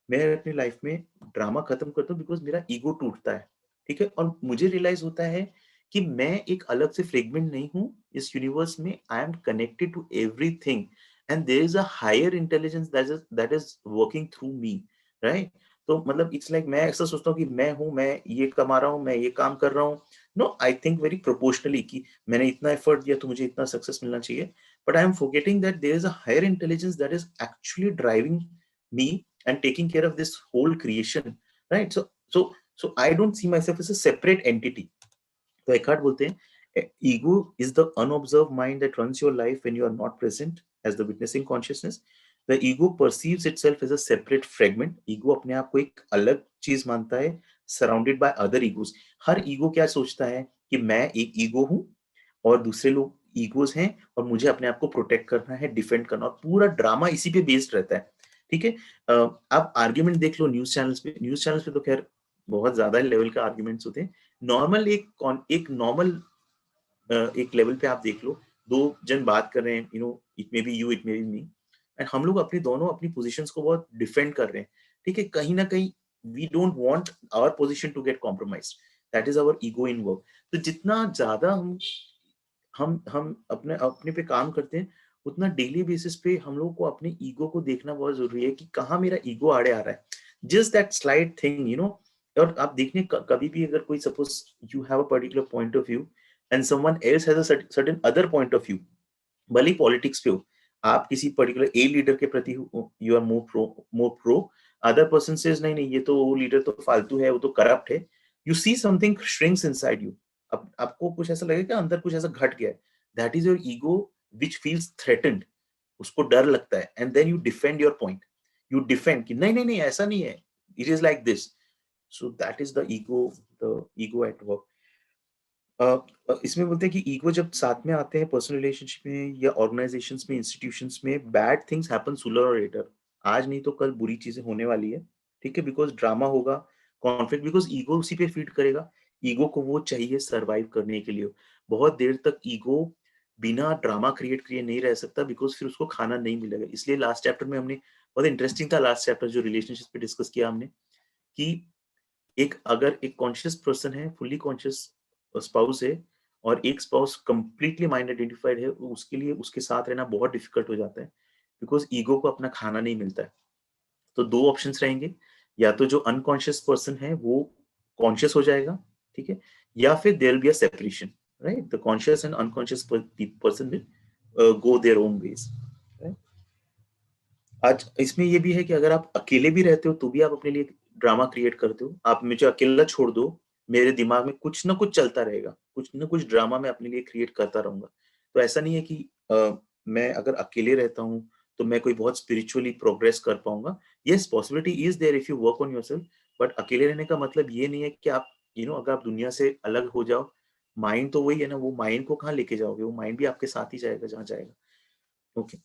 मैं अपनी लाइफ में ड्रामा खत्म करता हूँ, बिकॉज मेरा ईगो टूटता है। ठीक है, और मुझे रियलाइज होता है कि मैं एक अलग से फ्रेगमेंट नहीं हूँ इस यूनिवर्स में। I am connected to everything and there is a higher intelligence that is working through me, right. तो मतलब इट्स लाइक मैं ऐसा सोचता हूँ कि मैं हूँ, मैं ये कमा रहा हूँ, मैं ये काम कर रहा हूँ। No, I think very proportionally कि मैंने इतना एफर्ट दिया तो मुझे इतना सक्सेस मिलना चाहिए। But I am forgetting that there is a higher intelligence that is actually driving me and taking care of this whole creation, right? So I don't see myself as a separate entity. तो Eckhart बोलते हैं ego is the unobserved mind that runs your life when you are not present as the witnessing consciousness. The ego perceives itself as a separate fragment. Ego अपने आप को एक अलग चीज मानता है, सराउंडेड बाय अदर ईगोस। हर ego क्या सोचता है कि मैं एक ईगो हूं और दूसरे लोग ईगोस हैं और मुझे अपने आप को प्रोटेक्ट करना है, डिफेंड करना, और पूरा ड्रामा इसी पे बेस्ड रहता है। ठीक है, आप आर्ग्यूमेंट देख लो न्यूज चैनल्स पे तो खैर बहुत ज्यादा लेवल का आर्ग्यूमेंट्स होते हैं। नॉर्मल एक नॉर्मल एक लेवल पे आप देख लो, दो जन बात कर रहे हैं, it may be you, it may be me, and हम लोग अपनी दोनों अपनी पोजीशंस को बहुत डिफेंड कर रहे हैं। ठीक है, कहीं ना कहीं we don't want our position to get compromised, that is our ego in work. तो जितना ज्यादा हम अपने अपने पे काम करते हैं, उतना डेली बेसिस पे हम लोग को अपने ईगो को देखना बहुत जरूरी है कि कहाँ मेरा ईगो आड़े आ रहा है। Just that slide thing. और आप देखने कभी भी अगर कोई suppose you have a particular point of view and someone else has a certain other point of view, भले पॉलिटिक्स पे हो, आप किसी पर्टिकुलर ए लीडर के प्रति you are more pro, other person says नहीं नहीं ये तो वो लीडर तो फालतू है, वो तो करप्ट है। You see something shrinks inside you. अब आपको कुछ ऐसा लगेगा कि अंदर कुछ ऐसा घट गया है। That is your ego which feels threatened. उसको डर लगता है and then you defend your point. You defend कि नहीं नहीं नहीं ऐसा नहीं है, it is like this. So that is the ego at work. इसमें बोलते हैं कि ईगो जब साथ में आते हैं पर्सनल रिलेशनशिप में या ऑर्गेनाइजेशंस में, इंस्टीट्यूशंस में, बैड थिंग्स हैपन सूलर और लेटर। आज नहीं तो कल बुरी चीजें होने वाली है। ठीक है, बिकॉज ड्रामा होगा, कॉन्फ्लिक्ट, बिकॉज ईगो उसी पे फीड करेगा। ईगो को वो चाहिए सरवाइव करने के लिए। बहुत देर तक ईगो बिना ड्रामा क्रिएट किए नहीं रह सकता, बिकॉज़ फिर उसको खाना नहीं मिलेगा। इसलिए लास्ट चैप्टर में हमने, बहुत इंटरेस्टिंग था लास्ट चैप्टर जो रिलेशनशिप पे डिस्कस किया हमने, कि अगर एक कॉन्शियस पर्सन है, फुल्ली कॉन्शियस स्पाउस है, और एक स्पाउस कंप्लीटली माइंड आइडेंटिफाइड है, उसके लिए उसके साथ रहना बहुत डिफिकल्ट हो जाता है, बिकॉज़ ईगो को अपना खाना नहीं मिलता है। तो 2 ऑप्शंस रहेंगे, या तो जो अनकॉन्शियस पर्सन है वो कॉन्शियस हो जाएगा, ठीक है? या फिर there will be a separation, right? The conscious and unconscious person will go their own ways, right? आज इसमें ये भी है कि अगर आप अकेले भी रहते हो तो भी आप अपने लिए ड्रामा क्रिएट करते हो। आप मुझे अकेला छोड़ दो, मेरे दिमाग में कुछ ना कुछ चलता रहेगा, कुछ ना कुछ ड्रामा मैं अपने लिए क्रिएट करता रहूँगा। तो ऐसा नहीं है कि मैं अगर अकेले रहता हूँ तो मैं कोई बहुत स्पिरिचुअली प्रोग्रेस कर पाऊँगा। Yes, possibility is there if you work on yourself, but अकेले रहने का मतलब ये नहीं है कि आप अगर आप दुनिया से अलग हो जाओ, माइंड तो वही है ना, वो माइंड को कहाँ लेके जाओगे? वो माइंड भी आपके साथ ही जाएगा जहाँ जाएगा। ओके।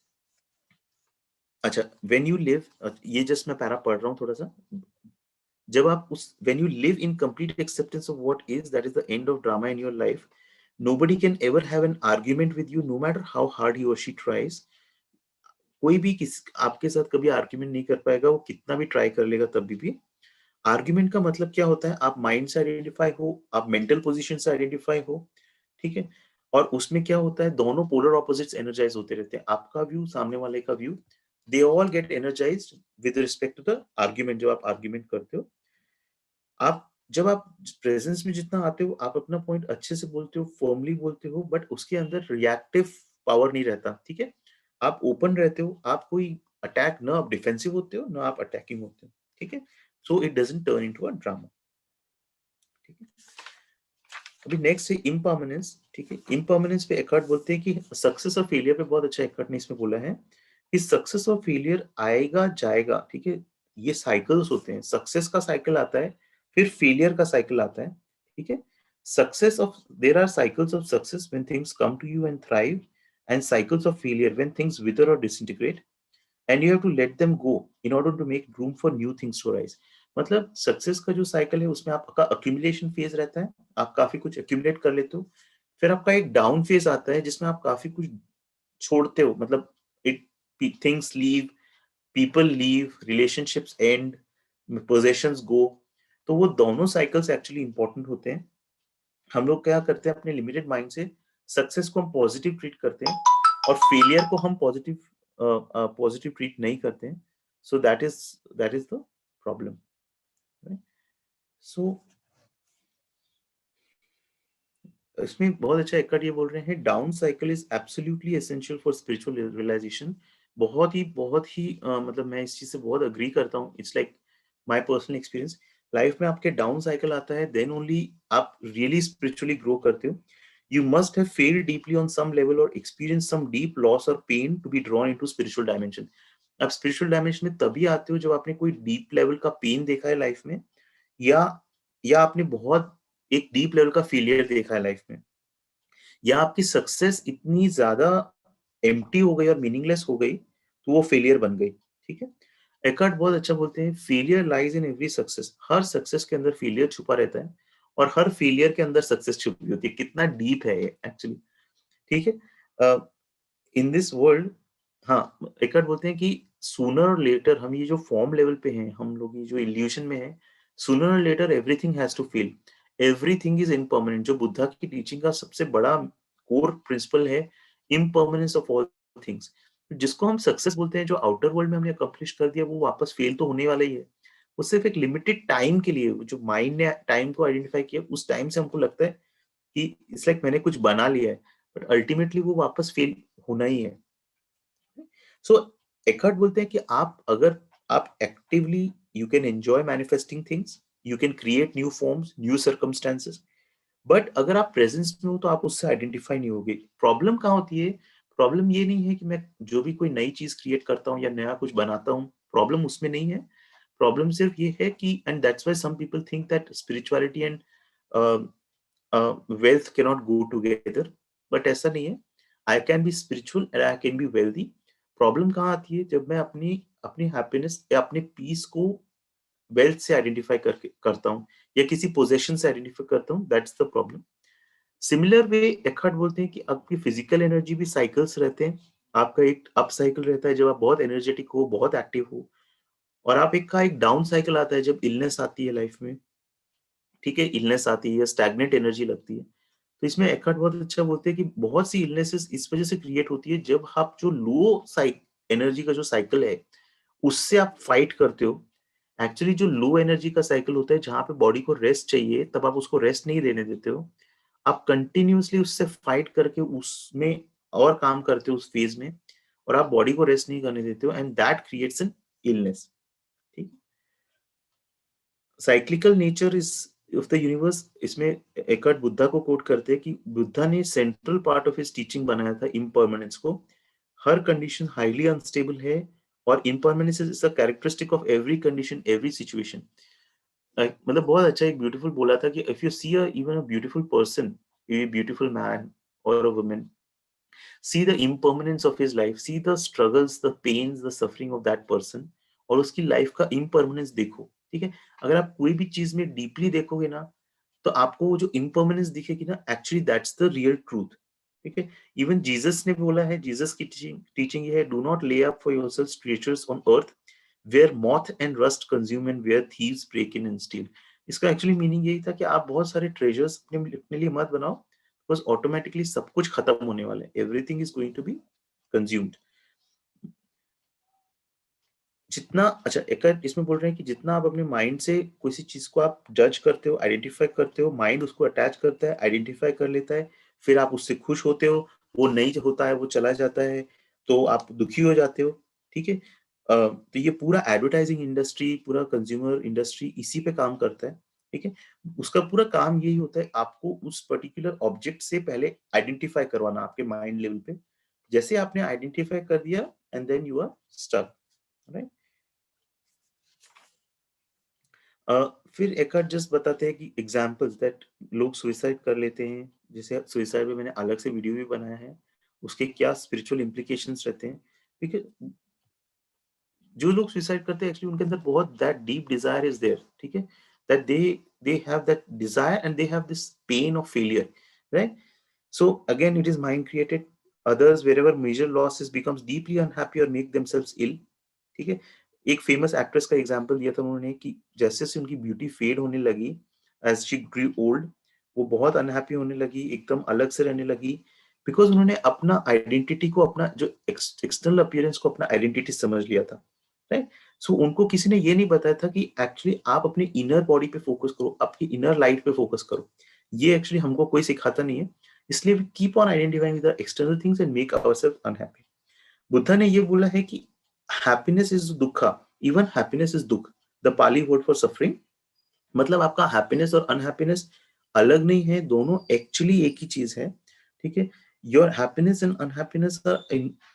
अच्छा, व्हेन यू लिव, ये जस्ट मैं पैरा पढ़ रहा हूँ थोड़ा-सा। जब आप उस when you live in complete acceptance of what is, that is the end of drama in your life. Nobody can ever have an argument with you, no matter how hard he or she tries. कोई भी आपके साथ कभी argument नहीं कर पाएगा, वो कितना भी ट्राई कर लेगा तभी भी। आर्गुमेंट का मतलब क्या होता है? आप माइंड से आइडेंटिफाई हो, आप मेंटल पोजीशन से आइडेंटिफाई हो, ठीक है? और उसमें क्या होता है, दोनों पोलर ऑपोजिट्स एनर्जाइज होते रहते हैं, आपका व्यू, सामने वाले का view. They all get energized with respect to the argument. जब आप आर्गुमेंट करते हो, आप जब आप प्रेजेंस में जितना आते हो, आप अपना पॉइंट अच्छे से बोलते हो, फर्मली बोलते हो, बट उसके अंदर रिएक्टिव पावर नहीं रहता, ठीक है? आप ओपन रहते हो, आप कोई अटैक, ना आप डिफेंसिव होते हो, ना आप अटैकिंग होते हो, ठीक है? So it doesn't turn into a drama, ठीक है? अभी नेक्स्ट है इम्पर्मानेंस, ठीक है? इम्पर्मानेंस पे एकहार्ट बोलते हैं कि सक्सेस और फेलियर पे बहुत अच्छा एकहार्ट ने इसमें बोला है कि सक्सेस और फेलियर आएगा जाएगा, ठीक है? ये साइकिल्स होते हैं, सक्सेस का साइकिल आता है, फिर फेलियर का साइकिल आता है, ठीक है? Success of there are cycles of success when things come to you and thrive, and cycles of failure when things wither or disintegrate, and you have to let them go in order to make room for new things to rise. मतलब success का जो cycle है उसमें आपका accumulation phase रहता है, आप काफी कुछ अक्यूमुलेट कर लेते हो। फिर आपका एक डाउन फेज आता है जिसमें आप काफी कुछ छोड़ते हो, मतलब it things leave, people leave, relationships end, possessions go. तो वो दोनों साइकिल्स एक्चुअली इंपॉर्टेंट होते हैं। हम लोग क्या करते हैं अपने लिमिटेड माइंड से, सक्सेस को हम पॉजिटिव ट्रीट करते हैं और फेलियर को हम पॉजिटिव ट्रीट नहीं करते हैं। So that is the problem, right? So इसमें बहुत अच्छा एक ये बोल रहे हैं, down cycle is absolutely essential for spiritual realization. बहुत ही मतलब मैं इस चीज से बहुत अग्री करता हूँ। It's like my personal experience. Life में आपके डाउन साइकिल आता है, देन ओनली आप रियली स्पिरिचुअली ग्रो करते हो। You must have failed deeply on some level और एक्सपीरियंस सम डीप लॉस और pain to be drawn into spiritual dimension. आप स्पिरिचुअल डायमेंशन में तभी आते हो जब आपने कोई डीप लेवल का पेन देखा है लाइफ में, या आपने बहुत एक डीप लेवल का फेलियर देखा है लाइफ में, या आपकी सक्सेस इतनी ज्यादा एम्प्टी हो गई और मीनिंगलेस हो गई तो वो फेलियर बन गई, ठीक है? एकार्ट बहुत अच्छा बोलते हैं, failure lies in every success. Her success के अंदर फेलियर छुपा रहता है और हर फेलियर के अंदर सक्सेस छुपी होती है। कितना डीप है ये एक्चुअली, ठीक है? इन दिस वर्ल्ड, हाँ, एकार्ट बोलते हैं कि सूनर और लेटर, हम ये जो फॉर्म लेवल पे हैं, हम लोग ये जो इल्यूशन में है, sooner or later everything has to fail, everything is impermanent. जो बुद्धा की टीचिंग का सबसे बड़ा कोर प्रिंसिपल है, इम्पर्मानेंस ऑफ ऑल थिंग्स। जिसको हम सक्सेस बोलते हैं, जो आउटर वर्ल्ड में हमने अकम्प्लिश कर दिया, वो वापस फेल तो होने वाला ही है। वो सिर्फ एक लिमिटेड टाइम के लिए, जो माइंड ने टाइम को आइडेंटिफाई किया, उस टाइम से हमको लगता है कि इट्स लाइक मैंने कुछ बना लिया है, बट अल्टीमेटली वो वापस फेल होना ही है। सो एकार्ट बोलते हैं कि आप actively, you can enjoy manifesting things, you can create new forms, new circumstances, but अगर आप प्रेजेंस में हो तो आप उससे आइडेंटिफाई नहीं होगे। प्रॉब्लम कहाँ होती है? प्रॉब्लम ये नहीं है कि मैं जो भी कोई नई चीज क्रिएट करता हूँ या नया कुछ बनाता हूँ, प्रॉब्लम उसमें नहीं है। प्रॉब्लम सिर्फ ये है कि, and that's why some people think that spirituality and wealth cannot go together, but ऐसा नहीं है। I can be spiritual and I can be wealthy. Problem कहाँ आती है? जब मैं अपनी अपनी हैप्पीनेस या अपने पीस को वेल्थ से आइडेंटिफाई करके करता हूँ, या किसी पोजेशन से आइडेंटिफाई करता हूँ, that's the problem. Similar way Eckhart बोलते हैं कि आपकी फिजिकल एनर्जी भी साइकिल्स रहते हैं। आपका एक अप साइकिल रहता है जब आप बहुत एनर्जेटिक हो, बहुत एक्टिव हो, और आप एक डाउन साइकिल आता है जब इलनेस आती है लाइफ में। ठीक है, इलनेस आती है या स्टैग्नेंट एनर्जी लगती है। तो इसमें एखर्ट बहुत अच्छा बोलते हैं कि बहुत सी इलनेसेस इस वजह से क्रिएट होती है जब आप जो लो साइक एनर्जी का जो साइकिल है उससे आप फाइट करते हो। एक्चुअली जो लो एनर्जी का साइकिल होता है जहां पे बॉडी को रेस्ट चाहिए, तब आप उसको रेस्ट नहीं देने देते हो। आप कंटिन्यूअसली उससे फाइट करके उसमें और काम करते हो उस फेज में, और आप बॉडी को रेस्ट नहीं करने देते हो, and that creates an illness. ठीक। Cyclical nature is of the universe, इसमें एकर्ट बुद्धा को कोट करते हैं कि बुद्धा ने central part of his teaching बनाया था इम्परमानेंस को। हर कंडीशन हाईली अनस्टेबल है, और impermanence is a characteristic of every condition, every situation. मतलब बहुत अच्छा एक ब्यूटीफुल बोला था कि if you see a even a beautiful person, a beautiful man or a woman, see the impermanence of his life, see the struggles, the pains, the suffering of that person, और उसकी life का impermanence देखो। ठीक है, अगर आप कोई भी चीज में डीपली देखोगे ना, तो आपको वो जो इम्परमानेंस दिखेगी ना, actually that's the real truth. ठीक है, इवन जीसस ने बोला है, जीसस की टीचिंग ये है, do not lay up for yourselves treasures on earth where moth and rust consume and where thieves break in and steal. इसका एक्चुअली मीनिंग यही था कि आप बहुत सारे ट्रेजर्स अपने लिए मत बनाओ, बिकॉज ऑटोमेटिकली सब कुछ खत्म होने वाला है, everything is going to be consumed. जितना अच्छा एक इसमें बोल रहे हैं कि जितना आप अपने माइंड से किसी चीज को आप जज करते हो, आइडेंटिफाई करते हो, माइंड उसको अटैच करता है, आइडेंटिफाई कर लेता है, फिर आप उससे खुश होते हो, वो नहीं होता है, वो चला जाता है, तो आप दुखी हो जाते हो। ठीक है, तो ये पूरा एडवर्टाइजिंग इंडस्ट्री, पूरा कंज्यूमर इंडस्ट्री इसी पे काम करता है। ठीक है, उसका पूरा काम यही होता है, आपको उस पर्टिकुलर ऑब्जेक्ट से पहले आइडेंटिफाई करवाना आपके माइंड लेवल पे। जैसे आपने आइडेंटिफाई कर दिया, and then you are stuck, right. फिर एकर्ट जस्ट बताते हैं कि एग्जांपल्स दैट लोग सुसाइड कर लेते हैं, जैसे सुसाइड में मैंने अलग से वीडियो भी बनाया है, उसके क्या स्पिरिचुअल इम्प्लीकेशंस रहते हैं। ठीक है, जो लोग सुसाइड करते हैं एक्चुअली उनके अंदर बहुत that deep desire is there. ठीक है, that they have that desire and they have this pain of failure, right. So again, it is mind created. Others, wherever major losses, becomes deeply unhappy or make themselves ill. ठीक है, एक famous actress का example दिया था उन्होंने कि जैसे से उनकी ब्यूटी फेड होने लगी, एज शी ग्रू ओल्ड, वो बहुत अनहैप्पी होने लगी, एकदम अलग से रहने लगी, बिकॉज उन्होंने अपना आइडेंटिटी को, अपना जो एक्सटर्नल अपीयरेंस को अपना आइडेंटिटी समझ लिया था, राइट। सो उनको किसी ने ये नहीं बताया था कि एक्चुअली आप अपने इनर बॉडी पे फोकस करो, आपकी इनर लाइट पे फोकस करो। ये एक्चुअली हमको कोई सिखाता नहीं है, इसलिए we keep on identifying the external things and make ourselves unhappy. Buddha ने ये बोला है कि happiness is dukkha, even happiness is dukh, the Pali word for suffering. मतलब आपका हैप्पीनेस और अनहैप्पीनेस अलग नहीं है, दोनों एक्चुअली एक ही चीज है। ठीक है, your happiness and unhappiness are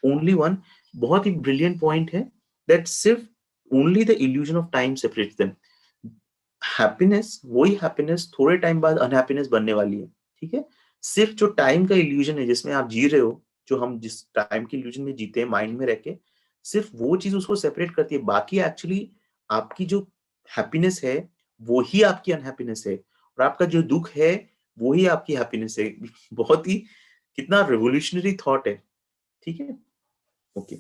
only one. बहुत ही ब्रिलियंट पॉइंट है, दैट सिर्फ only the illusion of time separates them. Happiness, वही हैप्पीनेस थोड़े टाइम बाद अनहैप्पीनेस बनने वाली है। ठीक है, सिर्फ जो टाइम का इल्यूजन है जिसमें आप जी रहे हो, जो हम जिस टाइम के इल्यूजन में जीते हैं माइंड में रह के, सिर्फ वो चीज उसको सेपरेट करती है। बाकी एक्चुअली आपकी जो हैप्पीनेस है वो ही आपकी अनहैप्पीनेस है, और आपका जो दुख है वो ही आपकी हैप्पीनेस है। बहुत ही कितना रेवोल्यूशनरी थॉट है। ठीक है, ओके।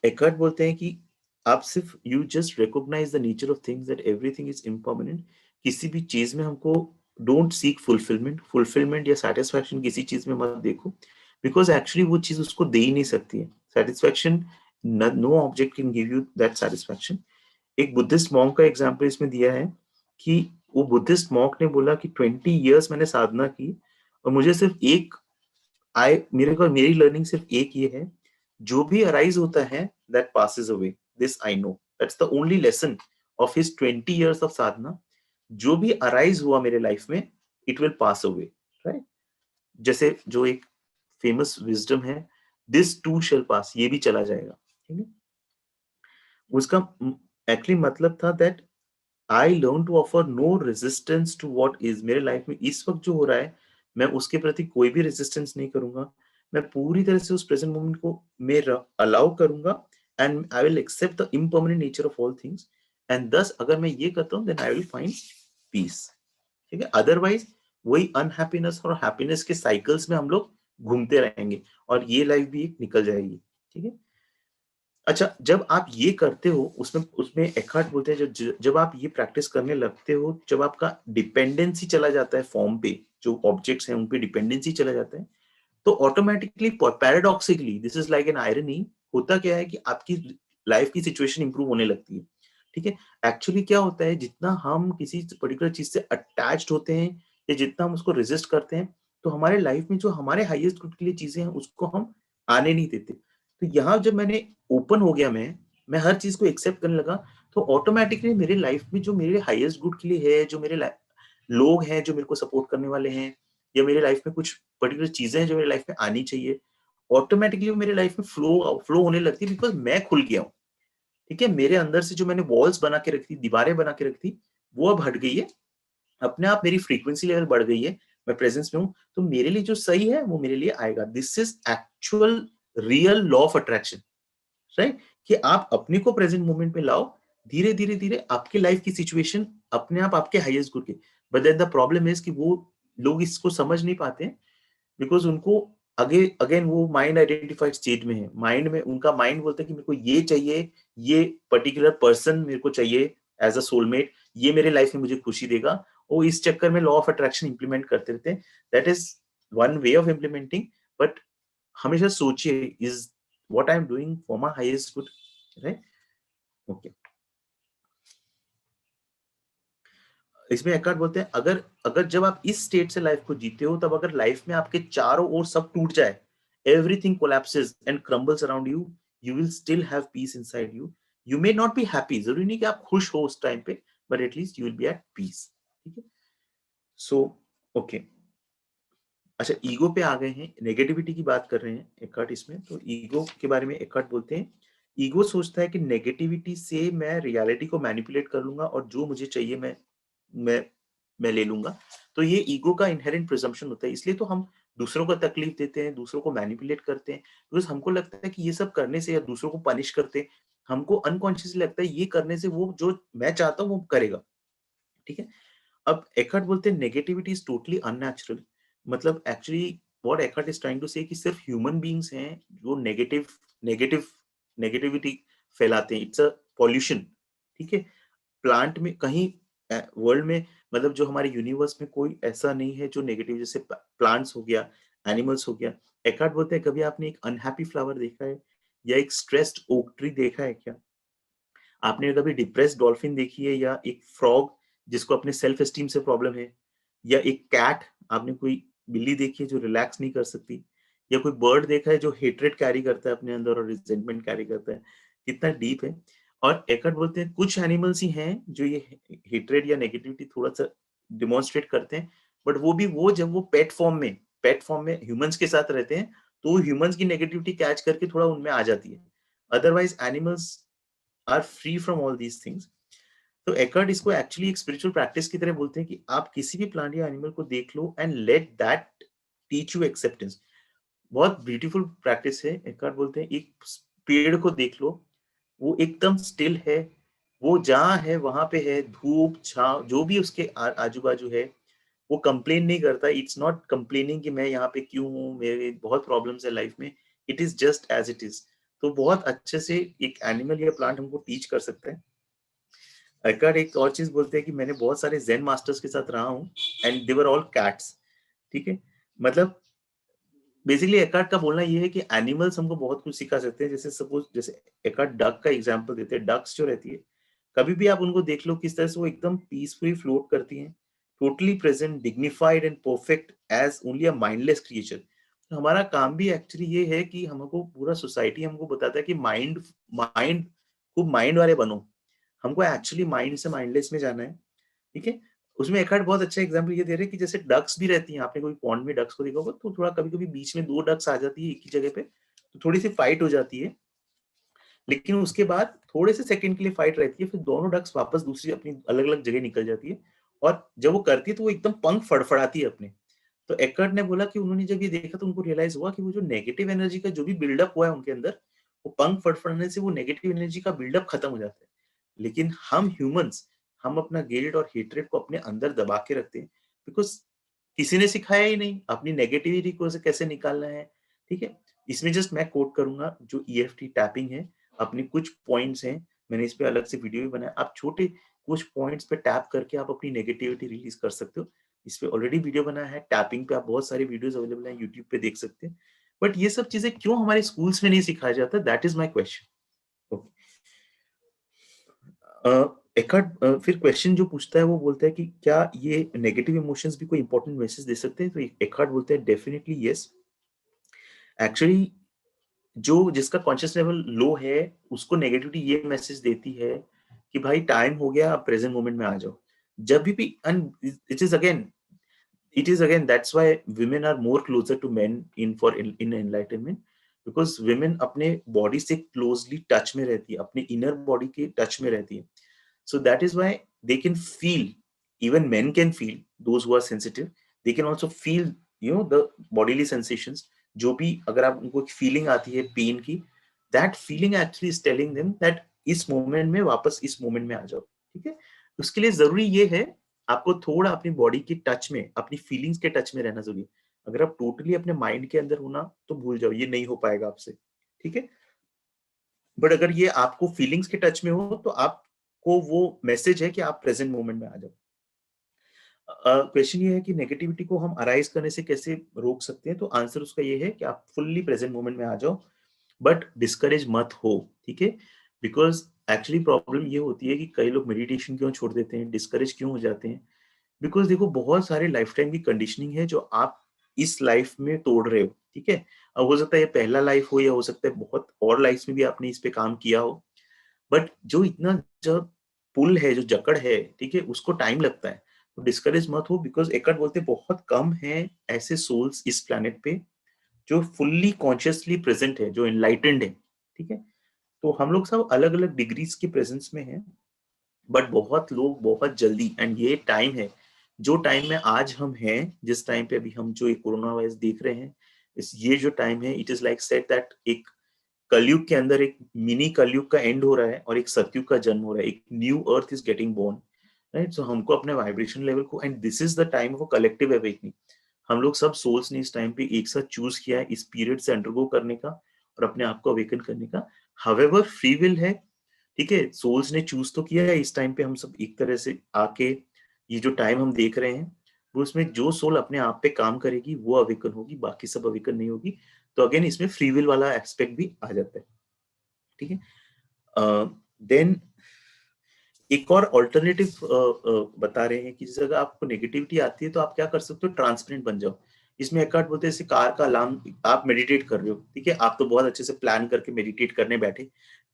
एकर्ट बोलते हैं कि आप सिर्फ you just recognize the nature of things, that everything is impermanent. किसी भी चीज में हमको डोंट सीक फुलफिलमेंट या सेटिस्फैक्शन किसी चीज में मत देखो, बिकॉज एक्चुअली वो चीज उसको दे ही नहीं सकती है satisfaction. No object can give you that satisfaction. एक बुद्धिस्ट मॉन्क का एग्जाम्पल इसमें दिया है कि वो बुद्धिस्ट मॉन्क ने बोला कि 20 years मैंने साधना की, और मुझे सिर्फ एक मेरे को मेरी लर्निंग सिर्फ एक ये है, जो भी अराइज होता है that passes away, this I know, that's the only lesson of his 20 years of sadhana. जो भी अराइज हुआ मेरे लाइफ में, it will pass away, right. जैसे जो एक फेमस विजडम है, दिस टू शेल पास, ये भी चला जाएगा। ठीक है, उसका एक्चुअली मतलब था that I learn to offer no resistance to what is. मेरे लाइफ में इस वक्त जो हो रहा है, मैं उसके प्रति कोई भी रेजिस्टेंस नहीं करूंगा। मैं पूरी तरह से उस प्रेजेंट मोमेंट को मैं अलाउ करूंगा, and I will accept the impermanent nature of all things, and thus अगर मैं ये करता हूँ, then I will find peace. ठीक है, अदरवाइज वही अनहैप्पीनेस और हैप्पीनेस के साइकिल्स में हम लोग घूमते रहेंगे और ये लाइफ भी एक निकल जाएगी। ठीक है, अच्छा, जब आप ये करते हो, उसमें उसमें एकार्ट बोलते हैं, जब आप ये प्रैक्टिस करने लगते हो, जब आपका डिपेंडेंसी चला जाता है फॉर्म पे, जो ऑब्जेक्ट्स हैं उन पे डिपेंडेंसी चला जाता है, तो automatically paradoxically this is like an irony, होता क्या है कि आपकी लाइफ की सिचुएशन इंप्रूव होने लगती है। ठीक है, एक्चुअली क्या होता है, जितना हम किसी पर्टिकुलर चीज से अटैच्ड होते हैं या जितना हम उसको रेजिस्ट करते हैं, तो हमारे लाइफ में जो हमारे हाईएस्ट गुड के लिए चीजें हैं उसको हम आने नहीं देते। तो यहाँ जब मैंने ओपन हो गया, मैं हर चीज को एक्सेप्ट करने लगा, तो ऑटोमेटिकली मेरे लाइफ में जो मेरे हाईएस्ट गुड के लिए है, जो मेरे लोग हैं जो मेरे को सपोर्ट करने वाले हैं, या मेरे लाइफ में कुछ पर्टिकुलर चीजें हैं जो मेरे लाइफ में आनी चाहिए, ऑटोमेटिकली वो मेरे लाइफ में फ्लो फ्लो होने लगती है, बिकॉज मैं खुल गया हूँ। ठीक है, मेरे अंदर से जो मैंने वॉल्स बना के रखी थी, दीवारें बना के रखी थी, वो अब हट गई है। अपने आप मेरी फ्रीक्वेंसी लेवल बढ़ गई है, मैं प्रेजेंस में हूँ, तो मेरे लिए जो सही है वो मेरे लिए आएगा। This is actual real law of attraction, right? कि आप अपने को प्रेजेंट मोमेंट में लाओ, धीरे धीरे धीरे आपके लाइफ की सिचुएशन अपने आप आपके हाईएस्ट गुड के। But then the problem is कि वो लोग इसको समझ नहीं पाते हैं, बिकॉज उनको अगेन वो माइंड आइडेंटिफाइड स्टेट में है। माइंड में उनका माइंड बोलता है कि मेरे को ये चाहिए, ये पर्टिकुलर पर्सन मेरे को चाहिए एज अ सोलमेट, ये मेरे लाइफ में मुझे खुशी देगा। वो इस चक्कर में लॉ ऑफ अट्रैक्शन इंप्लीमेंट करते रहते हैं। That is one way of implementing, but हमेशा सोचिए, is what I am doing for my highest good, right? Okay, इसमें एकार्ट बोलते हैं, अगर अगर जब आप इस स्टेट से लाइफ को जीते हो, तब अगर लाइफ में आपके चारों ओर सब टूट जाए, everything collapses and crumbles around you, you will still have peace inside you. You may not be happy, जरूरी नहीं कि आप खुश हो उस टाइम पे, but at least you will be at peace. ठीक है, सो ओके, अच्छा, ईगो पे आ गए हैं, नेगेटिविटी की बात कर रहे हैं एकार्ट इसमें। तो ईगो के बारे में एकार्ट बोलते हैं, ईगो सोचता है कि नेगेटिविटी से मैं रियलिटी को मैनिपुलेट कर लूंगा और जो मुझे चाहिए मैं मैं ले लूंगा। तो ये ईगो का इनहेरेंट प्रिजम्पशन होता है, इसलिए तो हम दूसरों को तकलीफ देते हैं, दूसरों को मैनिपुलेट करते हैं, बिकॉज हमको लगता है कि ये सब करने से, या दूसरों को पनिश करते हैं, हमको अनकॉन्शियसली लगता है ये करने से वो जो मैं चाहता हूँ वो करेगा। ठीक है, अब एकार्ट बोलते हैं नेगेटिविटी इज टोटली अननेचुरल। मतलब actually what Eckhart is trying to say कि सिर्फ ह्यूमन बीइंग्स हैं जो नेगेटिव नेगेटिविटी फैलाते हैं। It's a pollution. ठीक है, प्लांट में कहीं वर्ल्ड में, मतलब जो हमारे यूनिवर्स में कोई ऐसा नहीं है जो नेगेटिव, जैसे प्लांट्स हो गया, एनिमल्स हो गया। एकार्ट बोलते हैं, कभी आपने एक अनहैप्पी फ्लावर देखा है, या एक स्ट्रेस्ड ओक ट्री देखा है क्या? आपने कभी डिप्रेस्ड डॉल्फिन देखी है, या एक फ्रॉग जिसको अपने सेल्फ एस्टीम से प्रॉब्लम है, या एक कैट, आपने कोई बिल्ली देखी है जो रिलैक्स नहीं कर सकती, या कोई बर्ड देखा है जो हेट्रेड कैरी करता है अपने अंदर और रिजेंटमेंट कैरी करता है? कितना डीप है। और एकर्ट बोलते हैं कुछ एनिमल्स ही हैं जो ये हेट्रेड या नेगेटिविटी थोड़ा सा डिमॉन्स्ट्रेट करते हैं, बट वो भी वो जब वो पेट फॉर्म में ह्यूमंस के साथ रहते हैं, तो ह्यूमंस की नेगेटिविटी कैच करके थोड़ा उनमें आ जाती है। Otherwise animals are free from all these things. तो एकर्ट इसको एक्चुअली एक स्पिरिचुअल प्रैक्टिस की तरह बोलते हैं कि आप किसी भी प्लांट या एनिमल को देख लो and let that teach you acceptance. बहुत ब्यूटीफुल प्रैक्टिस है। एकर्ट बोलते हैं एक पेड़ को देख लो, वो एकदम स्टिल है, वो जहाँ है वहां पे है, धूप छांव जो भी उसके आजू बाजू है, वो कंप्लेन नहीं करता। इट्स नॉट कंप्लेनिंग कि मैं यहाँ पे क्यों हूँ, मेरे बहुत प्रॉब्लम्स है लाइफ में। It is just as it is. तो बहुत अच्छे से एक एनिमल या प्लांट हमको टीच कर सकता है। अकड़ एक और चीज बोलते हैं कि मैंने बहुत सारे जेन मास्टर्स के साथ रहा हूँ, and they were all cats. ठीक है, मतलब बेसिकली एकार्ट का बोलना ये है कि एनिमल्स हमको बहुत कुछ सिखा सकते हैं। जैसे सपोज, जैसे एकार्ट डक का एग्जांपल देते हैं, डक्स जो रहती है, कभी भी आप उनको देख लो किस तरह से वो एकदम पीसफुली फ्लोट करती हैं, totally present, dignified and perfect as only a mindless creature. तो हमारा काम भी एक्चुअली ये है कि हमको पूरा सोसाइटी हमको बताता है कि माइंड माइंड खूब माइंड वाले बनो, हमको एक्चुअली माइंड से माइंडलेस में जाना है। ठीक है, उसमें एकार्ट बहुत अच्छा एग्जांपल ये दे रहे हैं कि जैसे डक्स भी रहती हैं, आपने कोई पॉन्ड में डक्स को देखा होगा, तो थोड़ा कभी कभी बीच में दो डक्स आ जाती है एक ही जगह पे, तो थोड़ी सी फाइट हो जाती है, लेकिन उसके बाद थोड़े से सेकंड के लिए फाइट रहती है, फिर दोनों डक्स वापस दूसरी अपनी अलग अलग जगह निकल जाती है। और जब वो करती है तो वो एकदम पंख फड़फड़ाती है अपने। तो एकार्ट ने बोला कि उन्होंने जब ये देखा तो उनको रियलाइज हुआ कि वो जो नेगेटिव एनर्जी का जो भी बिल्डअप हुआ है उनके अंदर, वो पंख फड़फड़ाने से वो नेगेटिव एनर्जी का बिल्डअप खत्म हो जाता है। लेकिन हम ह्यूमंस, हम अपना गिल्ट और हेट्रेड को अपने अंदर दबा के रखते हैं, बिकॉज किसी ने सिखाया ही नहीं अपनी नेगेटिविटी को से कैसे निकालना है। ठीक है, इसमें जस्ट मैं कोट करूंगा जो ईएफटी टैपिंग है, अपनी कुछ पॉइंट्स हैं, मैंने इस पे अलग से वीडियो भी बनाया, आप छोटे कुछ पॉइंट्स पे टैप करके आप अपनी नेगेटिविटी रिलीज कर सकते हो। इस पे ऑलरेडी वीडियो बना है, टैपिंग पे आप बहुत सारी वीडियोस अवेलेबल हैं यूट्यूब पे, देख सकते हैं। बट ये सब चीजें क्यों हमारे स्कूल्स में नहीं सिखाया जाता, दैट इज माई क्वेश्चन। एकार्ड फिर क्वेश्चन जो पूछता है वो बोलता है कि क्या ये नेगेटिव इमोशंस भी कोई इंपॉर्टेंट मैसेज दे सकते हैं, तो एकार्ड बोलता है डेफिनेटली यस। एक्चुअली जो जिसका कॉन्शियस लेवल लो है उसको नेगेटिविटी ये मैसेज देती है कि भाई टाइम हो गया, आप प्रेजेंट मोमेंट में आ जाओ। जब भी and it is again that's why women are more closer to men in enlightenment, because women अपने बॉडी से क्लोजली टच में रहती है, अपने इनर बॉडी के टच में रहती है। So that is why they can feel, even men can feel, those who are sensitive, they can also feel, the bodily sensations। जो भी अगर आप उनको फीलिंग आती है पेन की, that feeling actually is telling them that इस moment में वापस इस मोमेंट में आ जाओ। ठीक है, उसके लिए जरूरी ये है आपको थोड़ा अपनी बॉडी के टच में, अपनी फीलिंग्स के टच में रहना जरूरी है। अगर आप टोटली अपने माइंड के अंदर होना तो भूल जाओ, ये नहीं हो पाएगा आपसे। ठीक है, बट अगर ये आपको फीलिंग्स के टच में हो तो आपको वो मैसेज है कि आप प्रेजेंट मोमेंट में आ जाओ। क्वेश्चन ये है कि नेगेटिविटी को हम अराइज करने से कैसे रोक सकते हैं, तो आंसर उसका ये है कि आप फुल्ली प्रेजेंट मोमेंट में आ जाओ, बट डिस्करेज मत हो। ठीक है, बिकॉज एक्चुअली प्रॉब्लम ये होती है कि कई लोग मेडिटेशन क्यों छोड़ देते हैं, डिस्करेज क्यों हो जाते हैं, बिकॉज देखो बहुत सारे लाइफ टाइम की कंडीशनिंग है जो आप इस लाइफ में तोड़ रहे हो। ठीक है, अब हो सकता है ये पहला लाइफ हो या हो सकता है बहुत और लाइफ में भी आपने इस पे काम किया हो, बट जो इतना जो पुल है, जो जकड़ है, ठीक है, उसको टाइम लगता है। तो डिस्करेज मत हो, बिकॉज एकट बोलते हैं, बहुत कम है ऐसे सोल्स इस प्लेनेट पे जो फुल्ली कॉन्शियसली प्रेजेंट है, जो एनलाइटेंड है। ठीक है, तो हम लोग सब अलग अलग डिग्रीज के प्रेजेंस में हैं, बट बहुत लोग बहुत जल्दी, एंड ये टाइम है, जो टाइम में आज हम हैं, जिस टाइम पे अभी हम जो कोरोना वायरस देख रहे हैं, इस ये जो टाइम है, it is like set that एक कलयुग के अंदर एक मिनी कलयुग का एंड हो रहा है और एक सतयुग का जन्म हो रहा है, एक new earth is getting born. Right, so हमको अपने वाइब्रेशन लेवल को, and this is the time of collective awakening. हम लोग सब सोल्स ने इस टाइम पे एक साथ चूज किया है इस पीरियड से अंडरगो करने का और अपने आप को अवेकन करने का। हावेवर फ्री विल है। ठीक है, सोल्स ने चूज तो किया है इस टाइम पे हम सब एक तरह से आके, ये जो टाइम हम देख रहे हैं, वो उसमें जो सोल अपने आप पे काम करेगी वो अवेकन होगी, बाकी सब अवेकन नहीं होगी। तो अगेन इसमें फ्री विल वाला एस्पेक्ट भी आ जाता है। ठीक है, देन एक और ऑल्टरनेटिव बता रहे हैं कि जैसे अगर आपको नेगेटिविटी आती है तो आप क्या कर सकते हो, ट्रांसपेरेंट बन जाओ। इसमें एक आध बोलते हैं जैसे कार का अलार्म, आप मेडिटेट कर रहे हो, ठीक है, आप तो बहुत अच्छे से प्लान करके मेडिटेट करने बैठे,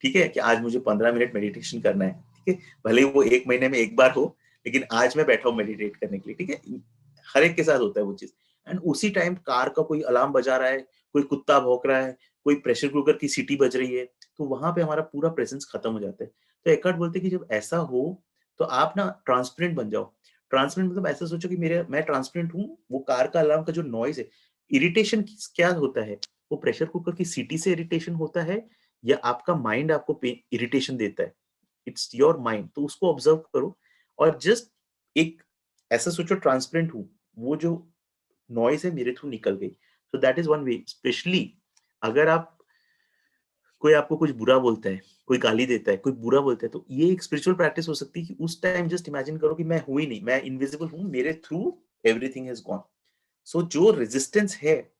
ठीक है, कि आज मुझे 15 मिनट मेडिटेशन करना है। ठीक है, भले ही वो एक महीने में एक बार हो, लेकिन आज मैं बैठा हूँ मेडिटेट करने के लिए। ठीक है, हर एक के साथ होता है वो चीज। एंड उसी टाइम कार का कोई अलार्म बजा रहा है, कोई कुत्ता भौंक रहा है, कोई प्रेशर कुकर की सीटी बज रही है, तो वहां पे हमारा पूरा प्रेजेंस खत्म हो जाता है। तो एकार्ट बोलते हैं कि जब ऐसा हो तो आप ना ट्रांसपेरेंट बन जाओ। ट्रांसपेरेंट मतलब ऐसा सोचो कि मेरे मैं ट्रांसपेरेंट हूँ, वो कार का अलार्म का जो नॉइज है, इरिटेशन क्या होता है, वो प्रेशर कुकर की सीटी से इरिटेशन होता है या आपका माइंड आपको इरिटेशन देता है, इट्स योर माइंड। तो उसको ऑब्जर्व करो और जस्ट एक ऐसा सोचो ट्रांसपेरेंट हूँ, वो जो नॉइज है मेरे थ्रू निकल गई। सो that is one way. Specially अगर आप, कोई आपको कुछ बुरा बोलता है, कोई गाली देता है, कोई बुरा बोलता है, तो ये एक स्पिरिचुअल प्रैक्टिस हो सकती है कि उस टाइम जस्ट इमेजिन करो कि मैं हूं ही नहीं, मैं इनविजिबल हूं, मेरे थ्रू एवरीथिंग हैज गॉन। सो जो रेजिस्टेंस है,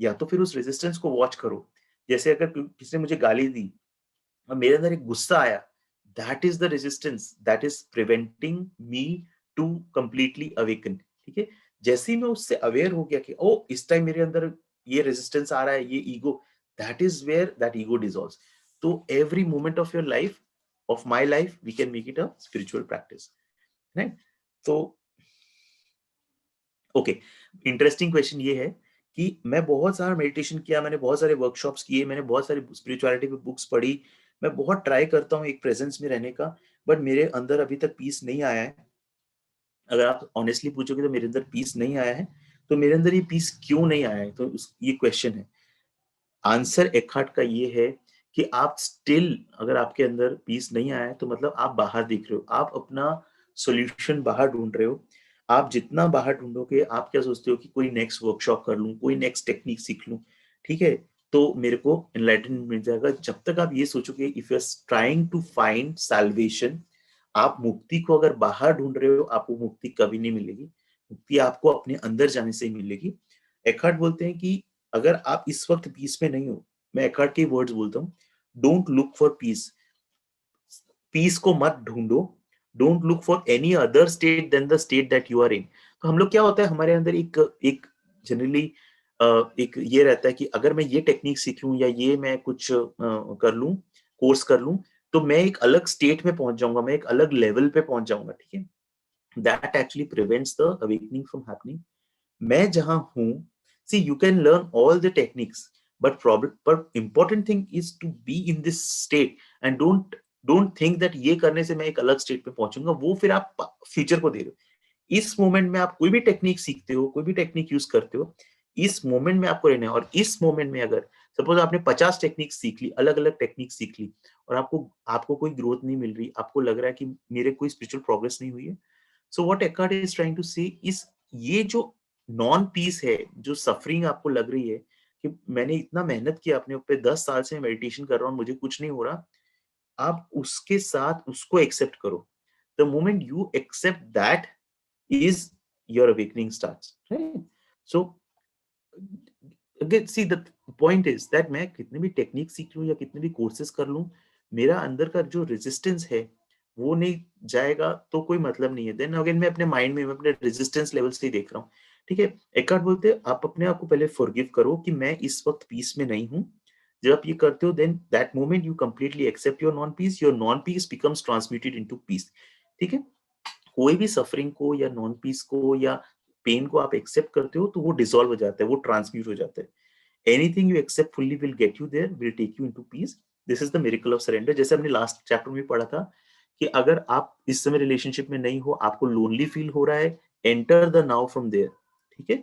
या तो फिर उस रेजिस्टेंस को वॉच करो। जैसे अगर किसी ने मुझे गाली दी और मेरे अंदर एक गुस्सा आया, that is the resistance that is preventing me to completely awaken. ठीक है, जैसे ही मैं उससे अवेयर हो गया कि ओ इस टाइम मेरे अंदर ये रेजिस्टेंस आ रहा है, ये ego, that is where that ego dissolves. तो every moment of your life, of my life, we can make it a spiritual practice. Right, तो ओके, इंटरेस्टिंग क्वेश्चन ये है कि मैं बहुत सारा मेडिटेशन किया, मैंने बहुत सारे वर्कशॉप्स किए, मैंने बहुत सारी स्पिरिचुअलिटी की बुक्स पढ़ी, मैं बहुत ट्राई करता हूँ एक प्रेजेंस में रहने का, बट मेरे अंदर अभी तक पीस नहीं आया है। अगर आप ऑनेस्टली पूछोगे तो मेरे अंदर पीस नहीं आया है। तो मेरे अंदर ये पीस क्यों नहीं आया है, तो ये क्वेश्चन है। आंसर एकहार्ट का ये है कि आप स्टिल, अगर आपके अंदर पीस नहीं आया है तो मतलब आप बाहर देख रहे हो, आप अपना सॉल्यूशन बाहर ढूंढ रहे हो। आप जितना बाहर ढूंढोगे, आप क्या सोचते हो कि कोई नेक्स्ट वर्कशॉप कर लूं, कोई नेक्स्ट टेक्निक सीख लूं, ठीक है, तो मेरे को एनलाइटनमेंट मिल जाएगा। जब तक आप ये सोचोगे, if you are trying to find salvation, आप मुक्ति को अगर बाहर ढूंढ रहे हो, आपको मुक्ति कभी नहीं मिलेगी। मुक्ति आपको अपने अंदर जाने से ही मिलेगी। एकार्ट बोलते हैं कि अगर आप इस वक्त पीस में नहीं हो, मैं एकार्ट के वर्ड्स बोलता हूँ, don't look for peace, peace को मत ढूंढो, don't look for any other state than the state that you are in. तो हम लोग क्या होता है, हमारे अंदर एक एक जनरली एक ये रहता है कि अगर मैं ये टेक्निक सीख लूं या ये मैं कुछ कर लूं, कोर्स कर लूं, तो मैं एक अलग स्टेट में पहुंच जाऊंगा, मैं एक अलग लेवल पे पहुंच जाऊंगा, ठीक है। That actually prevents the awakening from happening. मैं जहां हूं, see you can learn all the techniques, but problem पर important thing is to be in this state, and don't don't think that ये करने से मैं एक अलग स्टेट पे पहुंचूंगा, वो फिर आप फ्यूचर को दे रहे हो। इस मोमेंट में आप कोई भी टेक्निक सीखते हो, कोई भी टेक्निक यूज करते हो, इस मोमेंट में आपको रहना है। और इस मोमेंट में अगर सपोज आपने 50 टेक्निक सीख ली, अलग अलग टेक्निक सीख ली, और आपको आपको कोई ग्रोथ नहीं मिल रही, आपको लग रहा है कि मेरे कोई स्पिरिचुअल प्रोग्रेस नहीं हुई है, so what Eckhart is trying to say is, ये जो नॉन पीस है, जो सफरिंग आपको लग रही है कि मैंने इतना मेहनत किया अपने ऊपर, 10 साल से मेडिटेशन कर रहा हूँ, मुझे कुछ नहीं हो रहा, आप उसके साथ उसको एक्सेप्ट करो। The moment you accept that is your awakening starts, right. So again see the point is that मैं कितने भी टेक्निक सीख लूं या कितने भी कोर्सेज कर लूं, मेरा अंदर का जो रेजिस्टेंस है वो नहीं जाएगा, तो कोई मतलब नहीं है। देन अगेन मैं अपने माइंड में, मैं अपने रेजिस्टेंस लेवल से ही देख रहा हूँ, ठीक है। एकार्ट बोलते हैं आप अपने आप को पहले फॉरगिव करो कि मैं इस वक्त पीस में नहीं हूँ। जब आप ये करते हो, then that moment you completely accept your non peace becomes transmuted into peace, ठीक है। कोई भी सफरिंग को या नॉन पीस को या पेन को आप एक्सेप्ट करते हो, तो वो डिसॉल्व हो जाता है, वो ट्रांसम्यूट हो जाता है। Anything you accept fully will get you there, will take you into peace. This is the miracle of surrender. जैसे हमने लास्ट चैप्टर में पढ़ा था कि अगर आप इस समय रिलेशनशिप में नहीं हो, आपको लोनली फील हो रहा है, enter the now from there, ठीक है।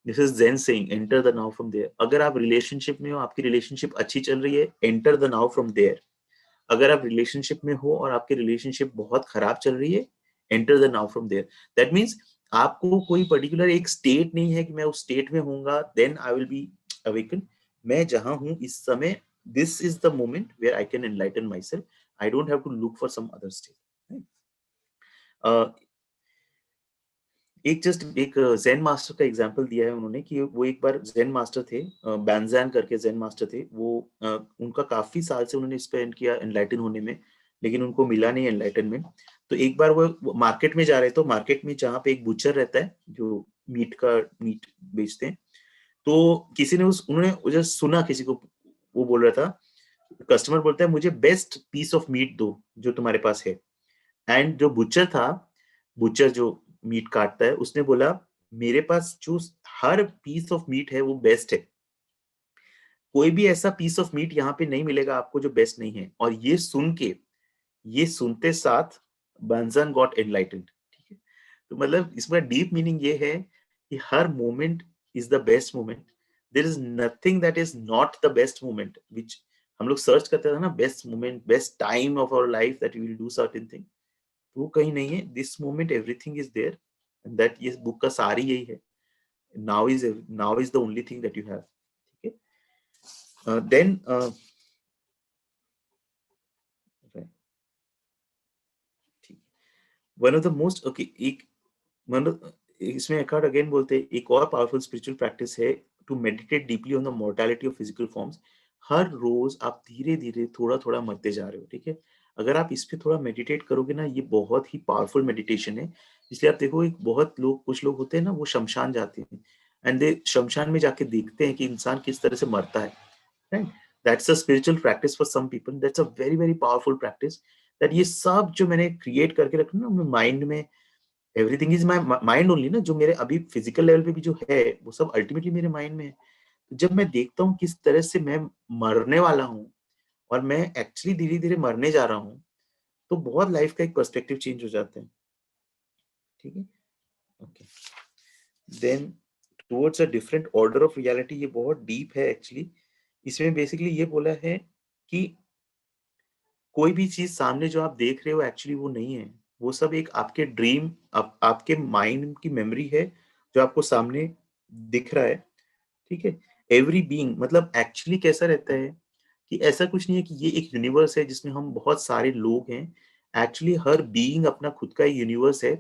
This is Zen saying, enter the now from there. अगर आप रिलेशनशिप में हो, आपकी रिलेशनशिप अच्छी चल रही है, enter the now from there. अगर आप रिलेशनशिप में हो और आपकी रिलेशनशिप बहुत खराब चल रही है, enter the now from there. That means आपको कोई पर्टिकुलर एक स्टेट नहीं है कि मैं उस स्टेट में होऊंगा then I will be awaken. मैं जहां हूं इस समय, this is the moment where I can enlighten my self. I don't have to look for some other state. एक जस्ट एक जेन मास्टर का एग्जांपल दिया है उन्होंने कि वो एक बार जेन मास्टर थे, बैंजान करके जेन मास्टर थे वो। उनका काफी साल से उन्होंने स्पेंड किया एनलाइटन होने में, लेकिन उनको मिला नहीं एनलाइटनमेंट। तो एक बार वो मार्केट में जा रहे, तो मार्केट में जहाँ पे एक बुचर रहता है जो मीट बेचते हैं, तो किसी ने उन्होंने जस्ट सुना किसी को, वो बोल रहा था, कस्टमर बोलता है मुझे बेस्ट पीस ऑफ मीट दो जो तुम्हारे पास है। एंड जो बुचर था, बुचर जो मीट काटता है, उसने बोला मेरे पास जो हर पीस ऑफ मीट है वो बेस्ट है, कोई भी ऐसा पीस ऑफ मीट यहाँ पे नहीं मिलेगा आपको जो बेस्ट नहीं है। और ये सुन के, ये सुनते साथ बंजन गॉट एनलाइटेंड, ठीक है। तो मतलब इसमें डीप मीनिंग ये है कि हर moment is the best moment. There is nothing that is not the best moment, which हम लोग सर्च करते थे ना, best moment, best time of our life that we will do certain thing, वो कहीं नहीं है। This moment everything is there, and that ये बुक का सार ही यही है। Now is the only thing that you have, ठीक है। Then one of the most okay, एक मतलब इसमें एकार्ट अगेन बोलते हैं एक और पावरफुल स्पिरिचुअल प्रैक्टिस है to meditate deeply on the mortality of physical forms. हर रोज आप धीरे धीरे थोड़ा थोड़ा मरते जा रहे हो, ठीक है। अगर आप इस पे थोड़ा मेडिटेट करोगे ना, ये बहुत ही पावरफुल मेडिटेशन है। इसलिए आप देखो, एक बहुत लोग, कुछ लोग होते हैं ना, वो शमशान जाते हैं, एंड दे शमशान में जाके देखते हैं कि इंसान किस तरह से मरता है, right. That's a spiritual practice for some people, that's a very very powerful practice. That ये सब जो मैंने क्रिएट करके रखा ना माइंड में, everything is my mind only ना, जो मेरे अभी फिजिकल लेवल पे भी जो है वो सब अल्टीमेटली मेरे माइंड में है। तो जब मैं देखता हूँ किस तरह से मैं मरने वाला हूँ और मैं एक्चुअली धीरे धीरे मरने जा रहा हूँ, तो बहुत लाइफ का एक पर्सपेक्टिव चेंज हो जाता है, ठीक है। Okay, then towards a different order of reality, ये बहुत डीप है एक्चुअली। इसमें बेसिकली ये बोला है कि कोई भी चीज सामने जो आप देख रहे हो एक्चुअली वो नहीं है, वो सब एक आपके ड्रीम, आपके माइंड की मेमोरी है जो आपको सामने दिख रहा है, ठीक है। एवरी बीइंग मतलब एक्चुअली कैसा रहता है कि ऐसा कुछ नहीं है कि ये एक यूनिवर्स है जिसमें हम बहुत सारे लोग हैं। एक्चुअली हर बीइंग अपना खुद का यूनिवर्स है।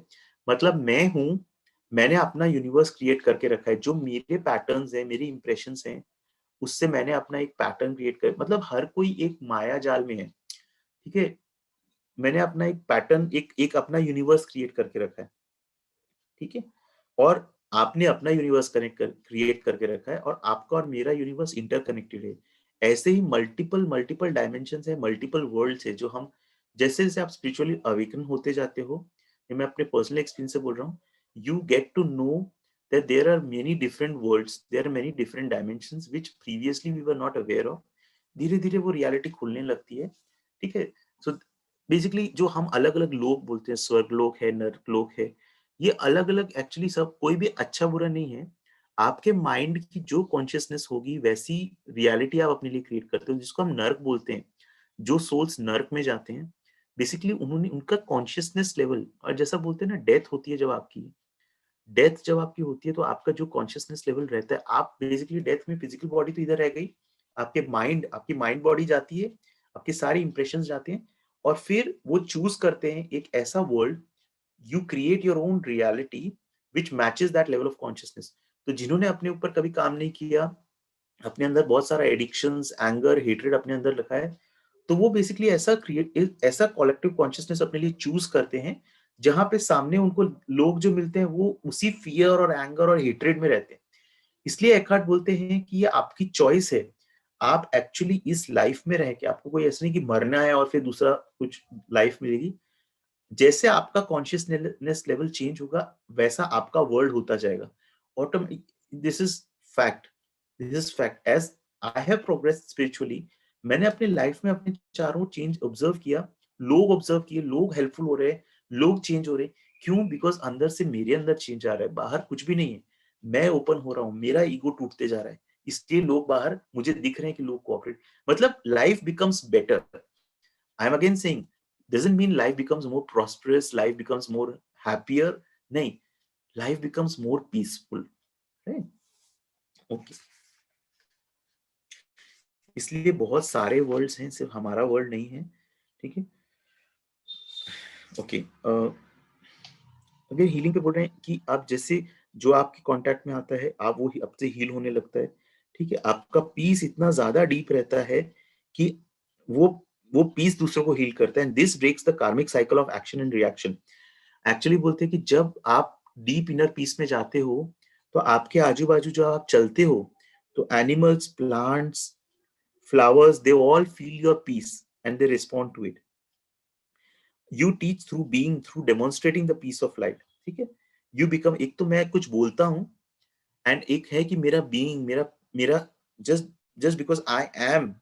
मतलब मैं हूँ, मैंने अपना यूनिवर्स क्रिएट करके रखा है। जो मेरे पैटर्न्स हैं, मेरी इंप्रेशंस हैं, उससे मैंने अपना एक पैटर्न क्रिएट कर, मतलब हर कोई एक माया जाल में है, ठीक है। मैंने अपना एक पैटर्न, एक एक अपना यूनिवर्स क्रिएट करके रखा है, ठीक है। और आपने अपना यूनिवर्स क्रिएट करके रखा है, और आपका और मेरा यूनिवर्स इंटरकनेक्टेड है। ऐसे ही मल्टीपल मल्टीपल डायमेंशंस है, मल्टीपल वर्ल्ड्स है, जो हम जैसे जैसे आप स्पिरिचुअली अवेकन होते जाते हो, ये मैं अपने पर्सनल एक्सपीरियंस से बोल रहा हूँ, you get to know that there are many different worlds, there are many different dimensions which previously we were not aware of. धीरे धीरे वो रियलिटी खुलने लगती है, ठीक है। सो बेसिकली जो हम अलग अलग लोक बोलते हैं, स्वर्ग लोक है, नर्क लोक है, ये अलग अलग एक्चुअली सब कोई भी अच्छा बुरा नहीं है। आपके माइंड की जो कॉन्शियसनेस होगी वैसी रियलिटी आप अपने लिए क्रिएट करते हो, जिसको हम नर्क बोलते हैं। जो सोल्स नर्क में जाते हैं, बेसिकली उन्होंने उनका कॉन्शियसनेस लेवल, और जैसा बोलते हैं ना, डेथ होती है जब आपकी, डेथ जब आपकी होती है तो आपका जो कॉन्शियसनेस लेवल रहता है, आप बेसिकली डेथ में फिजिकल बॉडी तो इधर रह गई, आपके माइंड, आपकी माइंड बॉडी जाती है, आपके सारे इंप्रेशंस जाते हैं, और फिर वो चूज करते हैं एक ऐसा world, you create your own reality which matches that level of consciousness. तो जिन्होंने अपने ऊपर कभी काम नहीं किया, अपने अंदर बहुत सारा एडिक्शंस, एंगर, हेट्रेड अपने अंदर रखा है, तो वो बेसिकली ऐसा कलेक्टिव कॉन्शियसनेस अपने लिए चूज करते हैं, जहां पे सामने उनको लोग जो मिलते हैं वो उसी फियर और एंगर और हेट्रेड में रहते हैं। इसलिए एकार्ट बोलते हैं कि ये आपकी चॉइस है। आप एक्चुअली इस लाइफ में रह के, आपको कोई ऐसा नहीं कि मरना है और फिर दूसरा कुछ लाइफ मिलेगी। जैसे आपका कॉन्शियसनेस लेवल चेंज होगा, वैसा आपका वर्ल्ड होता जाएगा automatic. This is fact, this is fact. As I have progress spiritually, मैंने अपने लाइफ में अपने चारों चेंज ऑब्जर्व किया, लोग ऑब्जर्व किए, लोग हेल्पफुल हो रहे हैं, लोग चेंज हो रहे हैं। क्यों? बिकॉज अंदर से मेरे अंदर चेंज आ रहा है, बाहर कुछ भी नहीं है। मैं ओपन हो रहा हूँ, मेरा ईगो टूटते जा रहा है, इसलिए लोग बाहर मुझे दिख रहे हैं कि लोग कोऑपरेट, मतलब life becomes better. I'm again saying, doesn't mean life becomes more prosperous, life becomes more happier. नहीं, life becomes more peaceful. Right? Okay. इसलिए बहुत सारे वर्ल्ड्स हैं, सिर्फ हमारा वर्ल्ड नहीं है, ठीक है। ओके, अगर हीलिंग पे बोल रहे हैं कि आप जैसे जो आपके कांटेक्ट में आता है, आप वो अब से हील होने लगता है, ठीक है। आपका पीस इतना ज्यादा डीप रहता है कि वो वो पीस दूसरों को हील करता है, and this breaks the karmic cycle of action and reaction. Actually बोलते हैं कि जब आप डीप इनर पीस में जाते हो, तो आपके आजू बाजू जो आप चलते हो, तो animals, plants, flowers, they all feel your peace and they respond to it. You teach through being, through demonstrating the peace of light, ठीक है। यू बिकम, एक तो मैं कुछ बोलता हूँ, एंड एक है कि मेरा बीइंग, मेरा मेरा just just because I am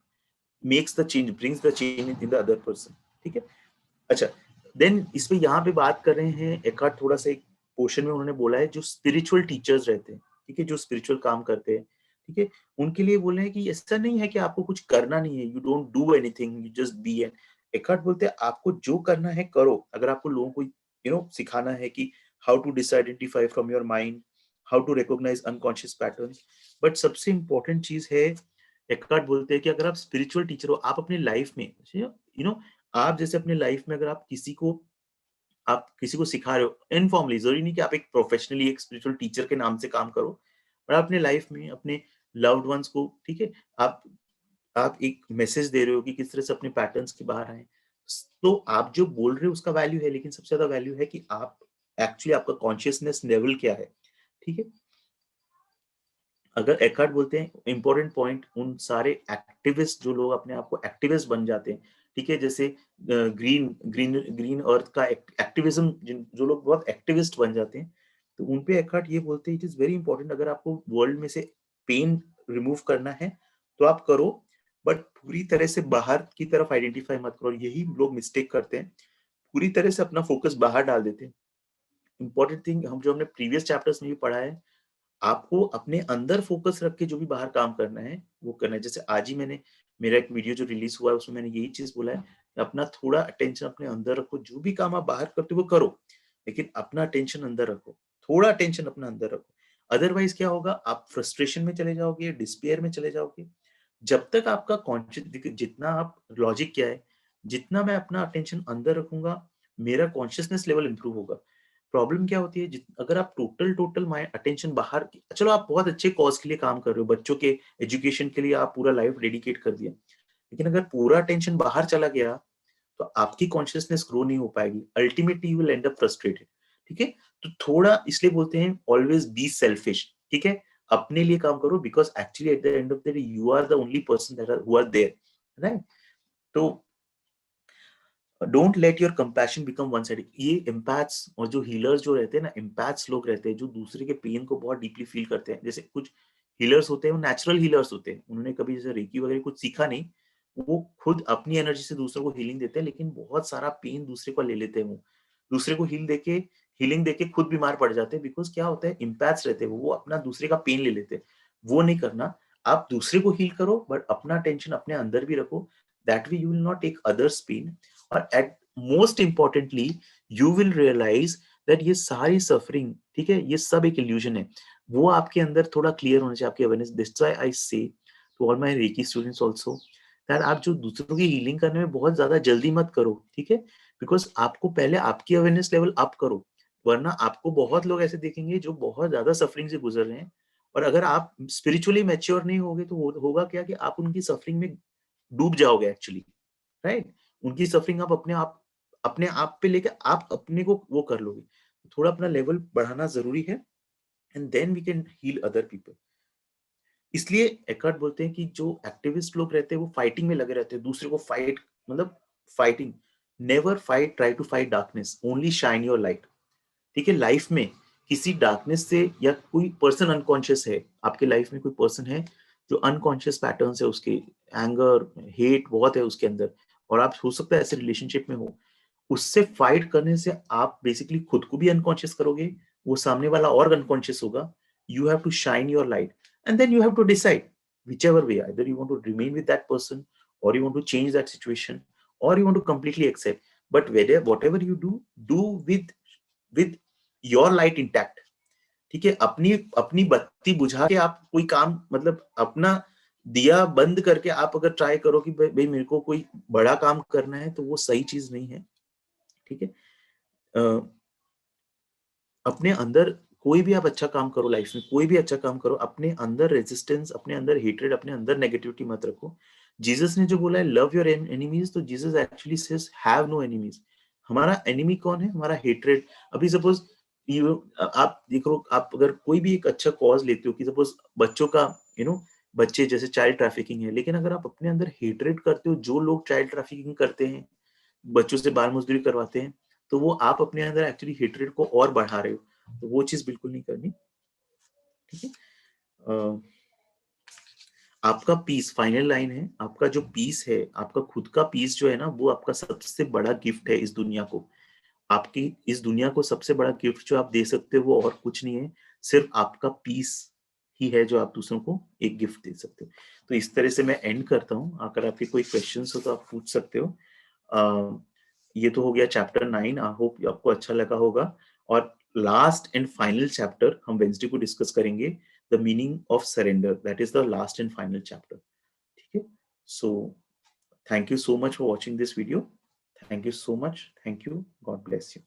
makes the change, brings the change in the other person, ठीक है। अच्छा, देन इस पे यहाँ पे बात कर रहे हैं, एकार्ट थोड़ा सा एक पोर्शन में उन्होंने बोला है, जो स्पिरिचुअल टीचर्स रहते हैं, ठीक है, जो स्पिरिचुअल काम करते हैं, ठीक है, उनके लिए बोल रहे हैं कि ऐसा नहीं है कि आपको कुछ करना नहीं है, you don't do anything, you just be. And Eckhart बोलते हैं आपको जो करना है करो। अगर आपको लोगों को सिखाना है कि how to disidentify from your mind, how to recognise unconscious patterns, but सबसे इंपॉर्टेंट चीज है, एकार्ट बोलते हैं कि अगर आप स्पिरिचुअल टीचर हो, आप अपने लाइफ में आप जैसे अपने लाइफ में अगर आप किसी को सिखा रहे हो इनफॉर्मली, जरूरी नहीं कि आप एक प्रोफेशनली एक स्पिरिचुअल टीचर के नाम से काम करो, पर आप अपने लाइफ में अपने लव्ड वंस को, ठीक है, आप आप एक मैसेज दे रहे हो कि किस तरह से अपने पैटर्न्स के बाहर आए, तो आप जो बोल रहे हो उसका वैल्यू है, लेकिन सबसे ज्यादा वैल्यू है कि आप एक्चुअली आपका कॉन्शियसनेस लेवल क्या है, ठीक है। अगर एकार्ट बोलते हैं इंपॉर्टेंट पॉइंट, उन सारे एक्टिविस्ट जो लोग अपने आप को एक्टिविस्ट बन जाते हैं, ठीक है, जैसे ग्रीन ग्रीन ग्रीन अर्थ का एक्टिविज्म, जो लोग बहुत एक्टिविस्ट बन जाते हैं, तो उन पे एकार्ट ये बोलते हैं इट इज वेरी इंपॉर्टेंट, अगर आपको वर्ल्ड में से पेन रिमूव करना है तो आप करो, बट पूरी तरह से बाहर की तरफ आइडेंटिफाई मत करो। यही लोग मिस्टेक करते हैं, पूरी तरह से अपना फोकस बाहर डाल देते हैं। इंपॉर्टेंट थिंग हमने प्रीवियस चैप्टर्स में भी पढ़ा है, आपको अपने अंदर फोकस रख के जो भी बाहर काम करना है वो करना है। जैसे आज ही मेरा एक वीडियो जो रिलीज हुआ है उसमें मैंने यही चीज बोला है, अपना थोड़ा अटेंशन अपने अंदर रखो, जो भी काम आप बाहर करते हो वो करो, लेकिन अपना अटेंशन अंदर रखो, थोड़ा अटेंशन अपना अंदर रखो। अदरवाइज क्या होगा, आप फ्रस्ट्रेशन में चले जाओगे, डिस्पेयर में चले जाओगे। जब तक आपका कॉन्शियस, जितना आप लॉजिक क्या है, जितना मैं अपना अटेंशन अंदर रखूंगा, मेरा कॉन्शियसनेस लेवल इंप्रूव होगा। प्रॉब्लम क्या होती है, अगर आप टोटल टोटल माइंड अटेंशन बाहर, चलो आप बहुत अच्छे कॉज के लिए काम कर रहे हो, बच्चों के एजुकेशन के लिए आप पूरा लाइफ डेडिकेट कर दिया, लेकिन अगर पूरा अटेंशन बाहर चला गया तो आपकी कॉन्शियसनेस ग्रो नहीं हो पाएगी, ultimately you will and up frustrated. ठीक है, तो थोड़ा इसलिए बोलते हैं ऑलवेज बी सेल्फिश। ठीक है, अपने लिए काम करो, because actually at the end of the day you are the only person that are who are there, right? तो don't let your compassion become one sided. ये एम्पैथ्स और जो हीलर्स जो रहते हैं ना, एम्पैथ्स लोग रहते हैं जो दूसरे के पेन को बहुत डीपली फील करते हैं। जैसे कुछ हीलर्स होते हैं, वो नेचुरल हीलर्स होते हैं, उन्होंने कभी जैसे रेकी वगैरह कुछ सीखा नहीं, वो खुद अपनी एनर्जी से दूसरों को हीलिंग देते हैं, लेकिन बहुत सारा पेन दूसरे को ले लेते हैं। वो दूसरे को हीलिंग देके खुद बीमार पड़ जाते हैं, बिकॉज क्या होता है, इम्पैथ्स रहते हैं, वो अपना दूसरे का पेन ले लेते हैं। वो नहीं करना, आप दूसरे को हील करो, बट अपना टेंशन अपने अंदर भी रखो। That way you will not take others pain. और at most importantly you will realise that ये सारी सफरिंग, ठीक है, ये सब एक इल्यूजन है। वो आपके अंदर थोड़ा क्लियर होना चाहिए, आपकी awareness. This why I say to all my reiki students also that आप जो दूसरों की हीलिंग करने में बहुत ज्यादा जल्दी मत करो, ठीक है, बिकॉज आपको पहले आपकी अवेयरनेस लेवल अप करो। वरना आपको बहुत लोग ऐसे देखेंगे जो बहुत ज्यादा सफरिंग से गुजर रहे हैं, और अगर आप स्पिरिचुअली मैच्योर नहीं होगे तो होगा क्या कि आप उनकी सफरिंग में डूब जाओगे एक्चुअली, राइट? उनकी सफरिंग आप अपने आप पे लेके आप अपने को वो कर लोगे। थोड़ा अपना लेवल बढ़ाना जरूरी है, and then we can heal other people. इसलिए एकार्ट बोलते हैं कि जो एक्टिविस्ट लोग रहते हैं वो फाइटिंग में लगे रहते हैं, दूसरे को फाइट, मतलब fighting. Never fight, try to fight darkness, only shine your light. ठीक है, लाइफ में किसी डार्कनेस से, या कोई पर्सन अनकॉन्शियस है आपके लाइफ में, कोई पर्सन है जो अनकॉन्शियस पैटर्न है उसके, एंगर, हेट बहुत है उसके अंदर, और आप हो सकता है ऐसे रिलेशनशिप में हो, उससे फाइट करने से आप बेसिकली खुद को भी अनकॉन्शियस करोगे, वो सामने वाला और अनकॉन्शियस होगा। You have to shine your light, and then you have to decide whichever way, either you want to remain with that person, or you want to change that situation, or you want to completely accept. But whatever you do with your light intact। ठीक है, अपनी अपनी बत्ती बुझा के आप कोई काम, मतलब अपना दिया बंद करके आप अगर ट्राई करो कि भाई मेरे को कोई बड़ा काम करना है, तो वो सही चीज नहीं है। ठीक है, अ, अपने अंदर कोई भी आप अच्छा काम करो, लाइफ में कोई भी अच्छा काम करो, अपने अंदर रेजिस्टेंस, अपने अंदर हेट्रेड, अपने अंदर नेगेटिविटी मत रखो। जीसस ने जो बोला है लव योर एनिमीज, तो Jesus actually says have no enemies. हमारा एनिमी कौन है? हमारा हेट्रेड। अभी सपोज आप देखो, आप अगर कोई भी एक अच्छा कॉज लेते हो कि सपोज बच्चों का, बच्चे जैसे चाइल्ड ट्रैफिकिंग है, लेकिन अगर आप अपने अंदर हेट्रेड करते हो, जो लोग चाइल्ड ट्रैफिकिंग करते हैं, बच्चों से बाल मजदूरी करवाते हैं, तो वो आप अपने अंदर एक्चुअली हेट्रेड को और बढ़ा रहे हो। तो वो चीज बिल्कुल नहीं करनी। ठीक है, अ, आपका पीस, फाइनल लाइन है, आपका जो पीस है, आपका खुद का पीस जो है ना, वो आपका सबसे बड़ा गिफ्ट है इस दुनिया को। आपकी इस दुनिया को सबसे बड़ा गिफ्ट जो आप दे सकते हो वो और कुछ नहीं है, सिर्फ आपका पीस ही है जो आप दूसरों को एक गिफ्ट दे सकते हो। तो इस तरह से मैं एंड करता हूँ। अगर आपके कोई क्वेश्चंस हो तो आप पूछ सकते हो। ये तो हो गया चैप्टर 9। आई होप आपको अच्छा लगा होगा। और लास्ट एंड फाइनल चैप्टर हम वेंसडे को डिस्कस करेंगे, the meaning of surrender. That is the last and final chapter. ठीक है, so thank you so much for watching this video. Thank you so much, thank you, God bless you.